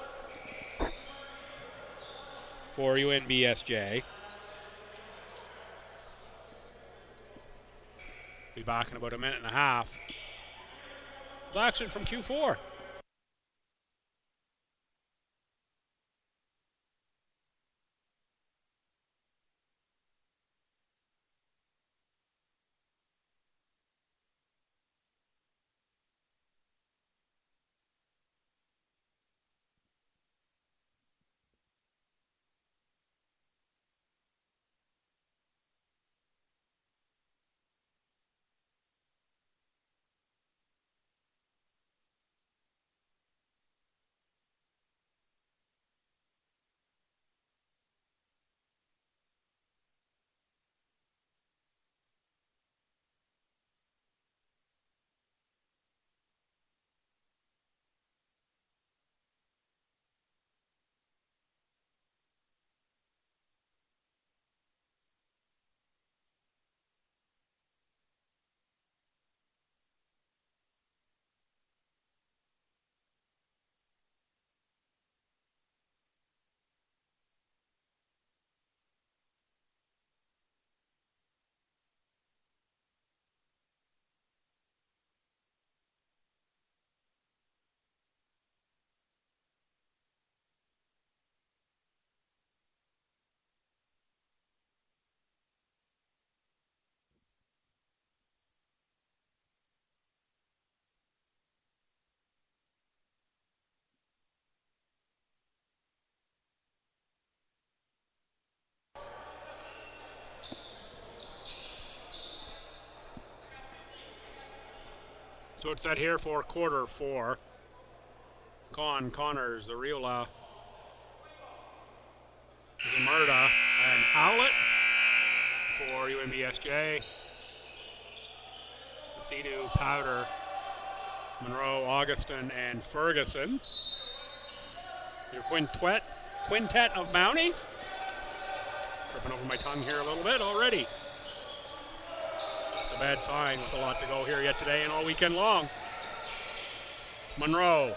for UNBSJ. Be back in about a minute and a half. Action from Q4. So it's set here for quarter four. Connors, Ariola, Zamerda, and Howlett for UNBSJ. Cedu, Powder, Monroe, Augustin, and Ferguson. Your quintet of Mounties. Tripping over my tongue here a little bit already. It's a bad sign with a lot to go here yet today and all weekend long. Monroe.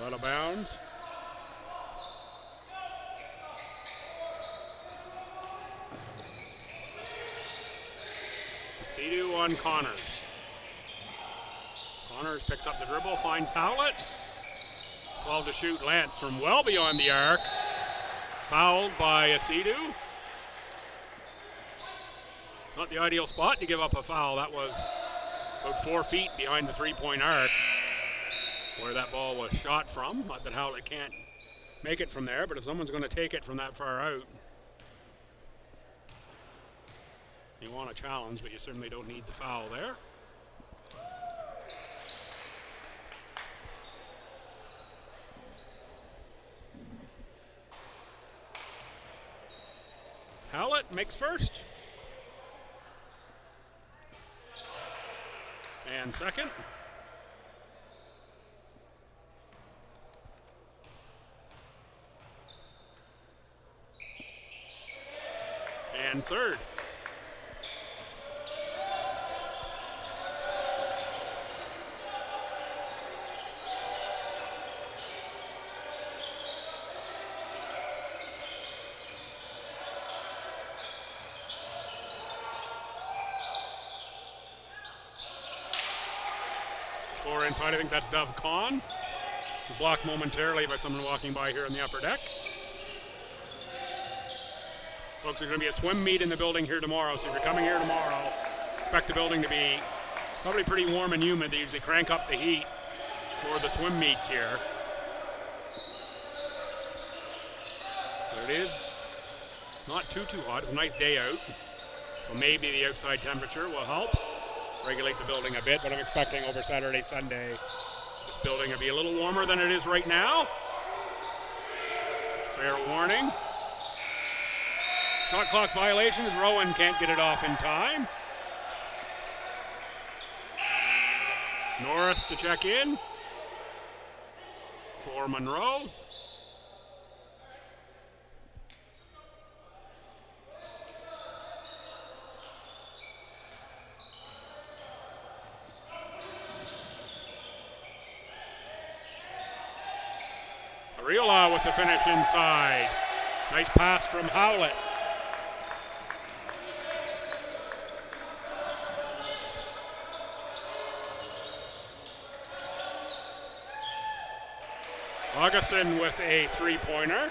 Out of bounds. Cedu on Connors. Connors picks up the dribble, finds Howlett. 12 to shoot, Lance from well beyond the arc. Fouled by Cedu. Not the ideal spot to give up a foul. That was about 4 feet behind the three-point arc where that ball was shot from. Not that Howlett can't make it from there, but if someone's going to take it from that far out, you want a challenge, but you certainly don't need the foul there. Howlett makes first. And second. And third. Score inside, I think that's Dove Khan. Blocked momentarily by someone walking by here on the upper deck. Folks, there's going to be a swim meet in the building here tomorrow, so if you're coming here tomorrow, expect the building to be probably pretty warm and humid. They usually crank up the heat for the swim meets here. But it is not too hot. It's a nice day out, so maybe the outside temperature will help regulate the building a bit, but I'm expecting over Saturday, Sunday, this building will be a little warmer than it is right now. Fair warning. Shot clock violations. Rowan can't get it off in time. Norris to check in for Monroe. Ariola with the finish inside. Nice pass from Howlett. Augustin with a three-pointer.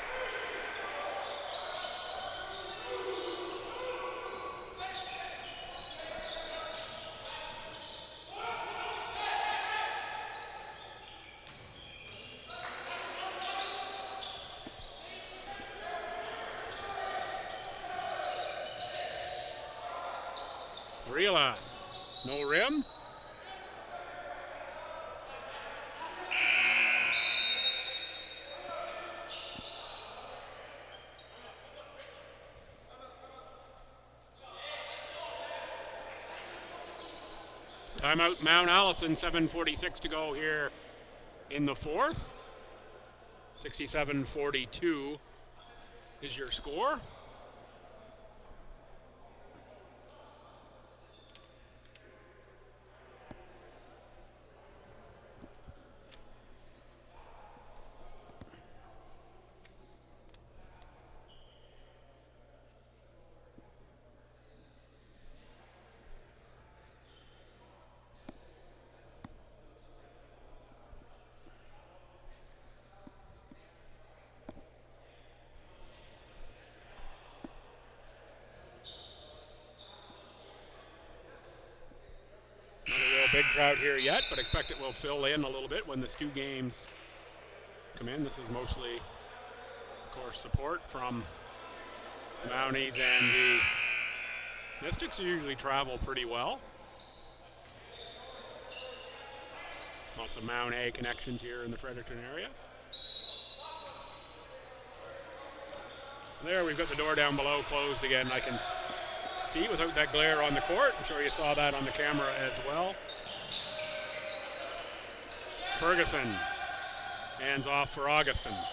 Rila, no rim. Timeout Mount Allison, 7:46 to go here in the fourth. 67-42 is your score. Big crowd here yet, but expect it will fill in a little bit when the two games come in. This is mostly, of course, support from the Mounties, and the Mystics usually travel pretty well. Lots of Mount A connections here in the Fredericton area. There, we've got the door down below closed again. I can see without that glare on the court. I'm sure you saw that on the camera as well. Ferguson hands off for Augustin. A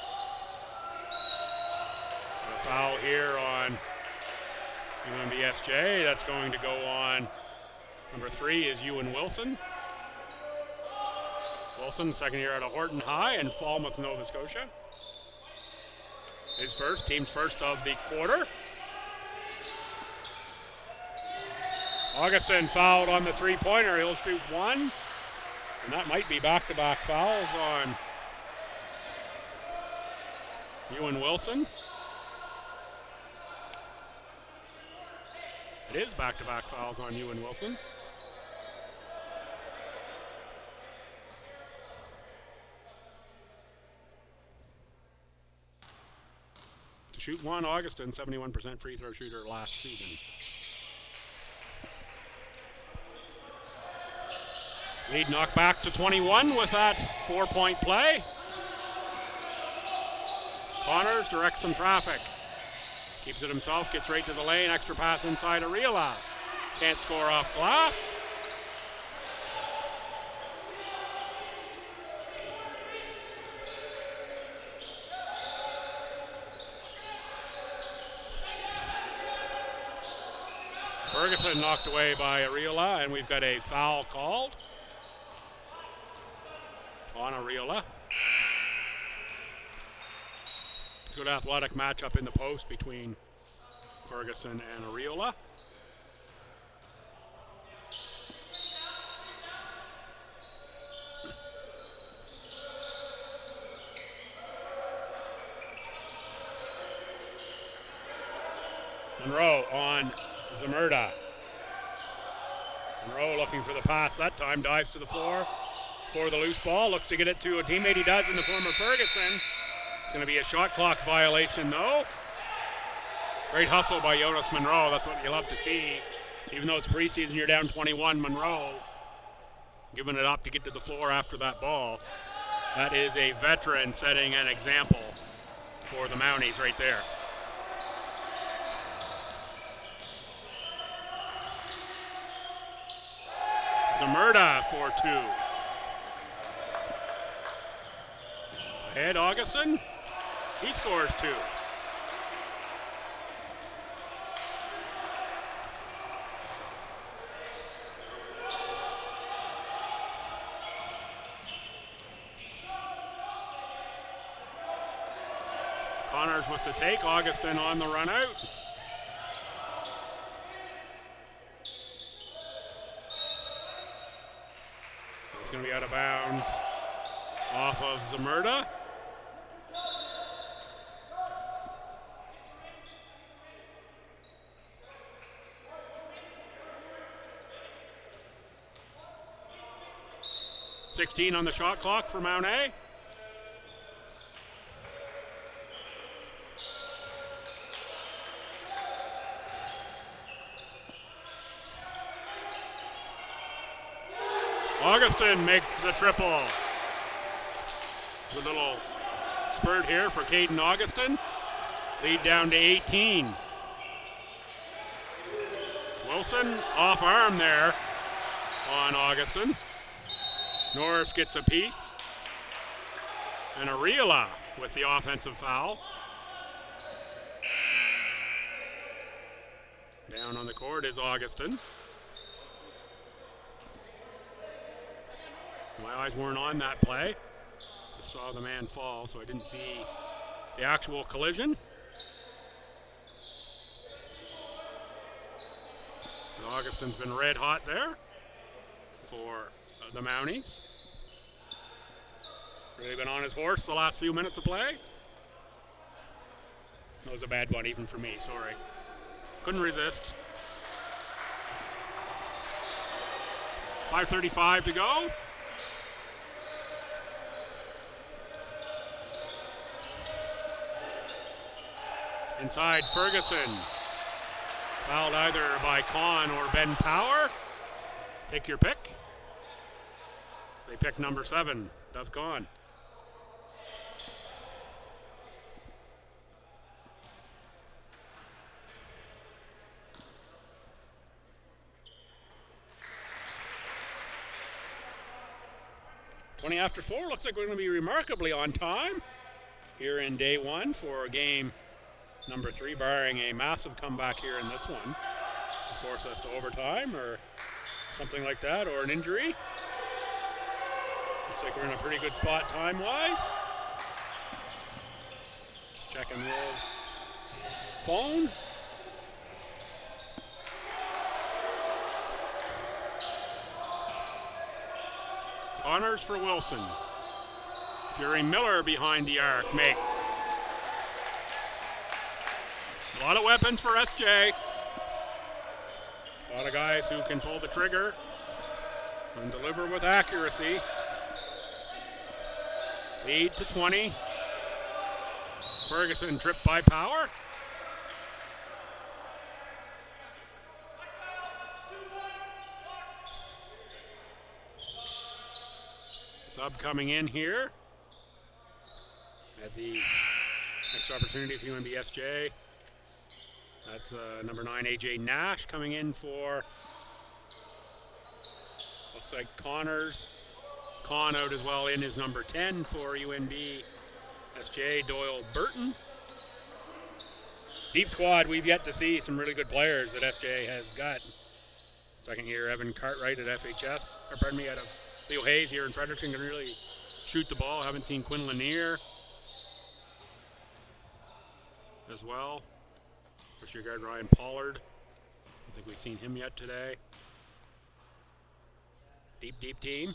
foul here on UNBSJ. That's going to go on. Number 3 is Ewan Wilson. Wilson, second year out of Horton High in Falmouth, Nova Scotia. His first, team's first of the quarter. Augustin fouled on the three-pointer. He'll shoot one. And that might be back-to-back fouls on Ewan Wilson. It is back-to-back fouls on you and Wilson. To shoot one, Augustin, 71% free throw shooter last season. Lead knocked back to 21 with that 4-point play. Connors directs some traffic. Keeps it himself, gets right to the lane, extra pass inside Ariola. Can't score off glass. Ferguson knocked away by Ariola, and we've got a foul called on Ariola. It's a good athletic matchup in the post between Ferguson and Ariola. Monroe on Zamurda. Monroe looking for the pass that time, dives to the floor for the loose ball, looks to get it to a teammate. He does in the form of Ferguson. It's going to be a shot clock violation though. Great hustle by Jonas Monroe, that's what you love to see. Even though it's preseason, you're down 21, Monroe giving it up to get to the floor after that ball. That is a veteran setting an example for the Mounties right there. Zamurda for two. Ahead Augustin, he scores two. Connors with the take, Augustin on the run out. It's going to be out of bounds off of Zamurda. .16 on the shot clock for Mount A. Augustin makes the triple. A little spurt here for Caden Augustin. Lead down to 18. Wilson off arm there on Augustin. Norris gets a piece. And Ariola with the offensive foul. Down on the court is Augustin. My eyes weren't on that play. Just saw the man fall, so I didn't see the actual collision. And Augustin's been red hot there for the Mounties. Really been on his horse the last few minutes of play. That was a bad one even for me, sorry. Couldn't resist. 5:35 to go. Inside Ferguson. Fouled either by Kahn or Ben Power. Take your pick. They pick number 7, Duff Kahn. After 4, looks like we're going to be remarkably on time here in day 1 for game number 3, barring a massive comeback here in this one to force us to overtime or something like that, or an injury. Looks like we're in a pretty good spot time-wise. Just checking the old phone. Connors for Wilson. Fury Miller behind the arc makes. A lot of weapons for SJ. A lot of guys who can pull the trigger and deliver with accuracy. Lead to 20. Ferguson tripped by Power. Sub coming in here at the next opportunity for UNBSJ. That's number 9, AJ Nash, coming in for, looks like Connors. Con out as well in his number 10 for UNBSJ, Doyle Burton. Deep squad, we've yet to see some really good players that SJ has got. Second year, Evan Cartwright at FHS, or pardon me, out of Leo Hayes here in Fredericton can really shoot the ball. Haven't seen Quinn Lanier as well. First year guard Ryan Pollard. I don't think we've seen him yet today. Deep team.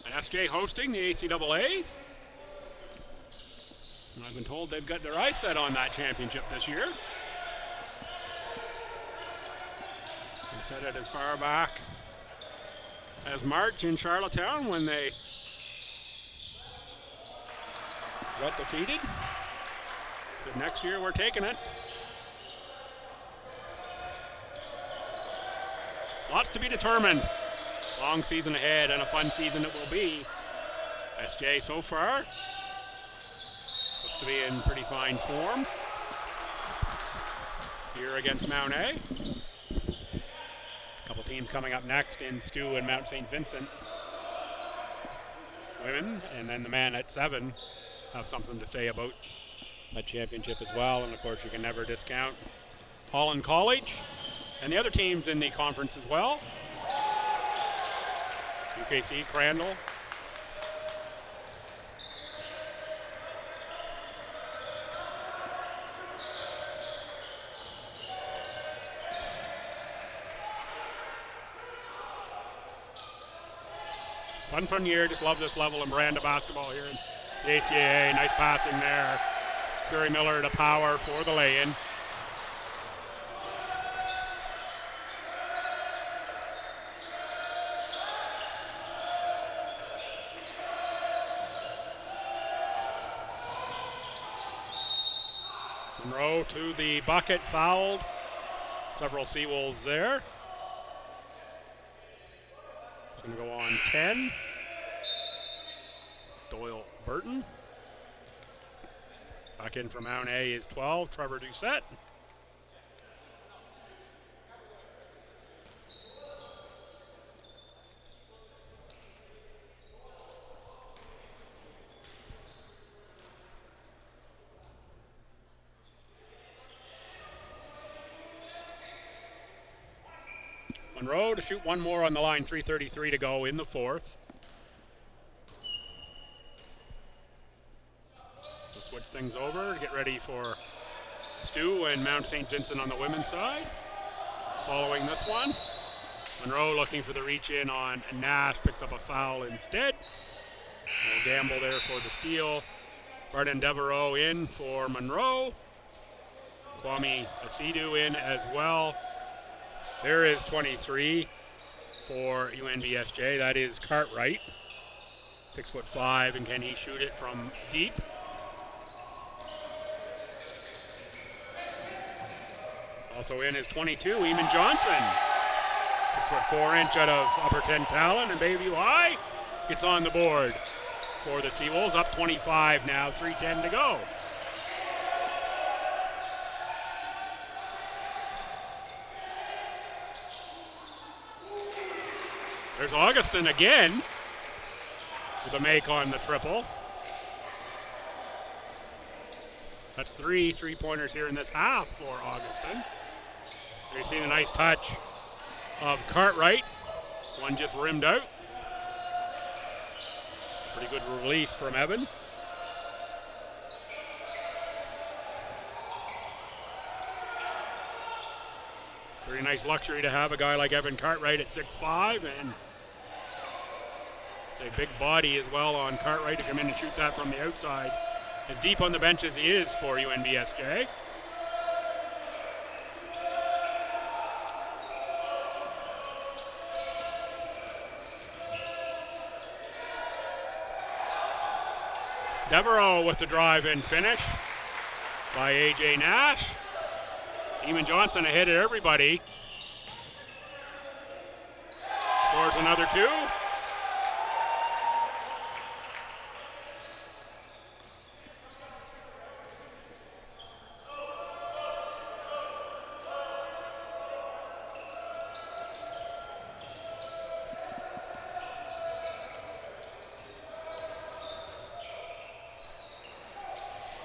And SJ hosting the ACAAs. And I've been told they've got their eyes set on that championship this year. They set it as far back as March in Charlottetown when they got defeated. So next year we're taking it. Lots to be determined. Long season ahead and a fun season it will be. SJ so far looks to be in pretty fine form here against Mount A. Couple teams coming up next in Stu and Mount St. Vincent women, and then the man at 7 have something to say about that championship as well. And of course you can never discount Holland College and the other teams in the conference as well. UKC, Crandall. Fun year. Just love this level and brand of basketball here in the ACAA. Nice passing there. Curry Miller to Power for the lay-in. Monroe to the bucket, fouled. Several Seawolves there. It's going to go on 10. Doyle Burton. Back in for Mount A is 12, Trevor Doucette. Monroe to shoot one more on the line, 3:33 to go in the fourth. We'll switch things over to get ready for Stu and Mount St. Vincent on the women's side. Following this one, Monroe looking for the reach in on Nash, picks up a foul instead. We'll gamble there for the steal. Barden Devereaux in for Monroe. Kwame Asidu in as well. There is 23 for UNBSJ. That is Cartwright, 6'5", and can he shoot it from deep? Also in is 22, Eamon Johnson, 6'4" out of Upper 10 talent, and Bayview High gets on the board for the Seawolves, up 25 now, 3:10 to go. There's Augustin again with a make on the triple. That's 3 3-pointers here in this half for Augustin. You're seeing a nice touch of Cartwright. One just rimmed out. Pretty good release from Evan. Very nice luxury to have a guy like Evan Cartwright at 6'5", and it's a big body as well on Cartwright to come in and shoot that from the outside. As deep on the bench as he is for UNBSJ. Devereaux with the drive and finish by A.J. Nash. Eamon Johnson ahead of everybody. Scores another 2.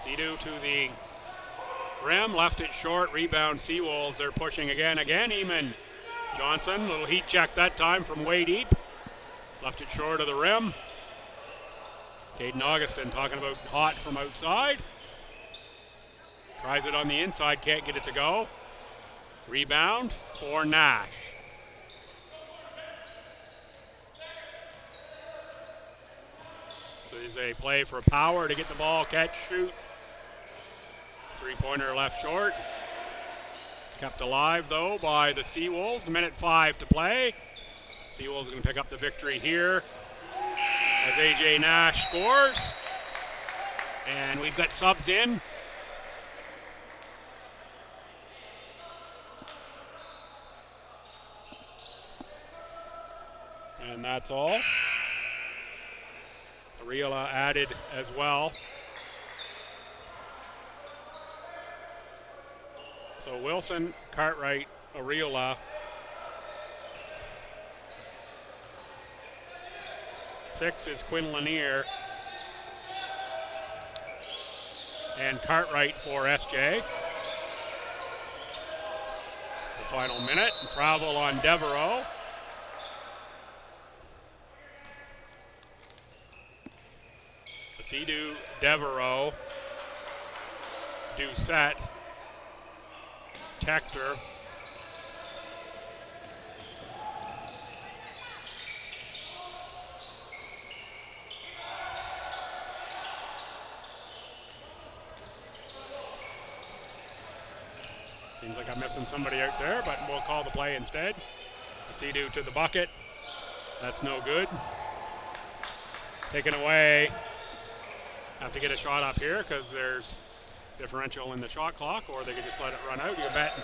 Sidu to the rim, left it short, rebound Seawolves. They're pushing again, Eamon Johnson, little heat check that time from way deep. Left it short of the rim. Caden Augustin talking about hot from outside. Tries it on the inside, can't get it to go. Rebound for Nash. So there's a play for Power to get the ball, catch, shoot. Three-pointer left short. Kept alive, though, by the Seawolves. 1:05 to play. Seawolves going to pick up the victory here as A.J. Nash scores. And we've got subs in. And that's all. Ariola added as well. So Wilson, Cartwright, Ariola. 6 is Quinn Lanier. And Cartwright for SJ. The final minute. Travel on Devereaux. Sidu, Devereaux, Doucette, Tector, seems like I'm missing somebody out there, but we'll call the play instead. Sidu to the bucket. That's no good. Taken away. Have to get a shot up here because there's differential in the shot clock, or they could just let it run out. You bet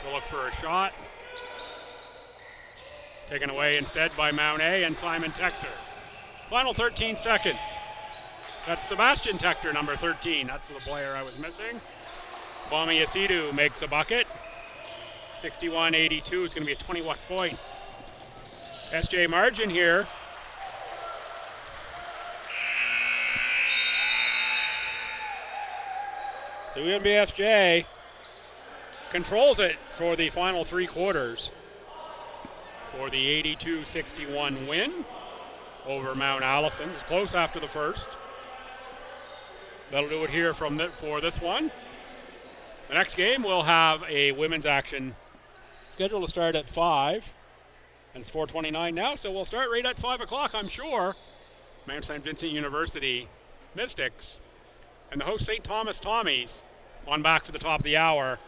to look for a shot. Taken away instead by Mount A and Simon Tector. Final 13 seconds. That's Sebastian Tector, number 13. That's the player I was missing. Kwame Asidu makes a bucket. 61-82. It's going to be a 21-point SJ margin here. So UNBSJ controls it for the final 3 quarters for the 82-61 win over Mount Allison. It's close after the first. That'll do it here for this one. The next game will have a women's action scheduled to start at 5, and it's 4:29 now, so we'll start right at 5 o'clock, I'm sure. Mount St. Vincent University Mystics and the host St. Thomas Tommies on back for the top of the hour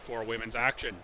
for women's action.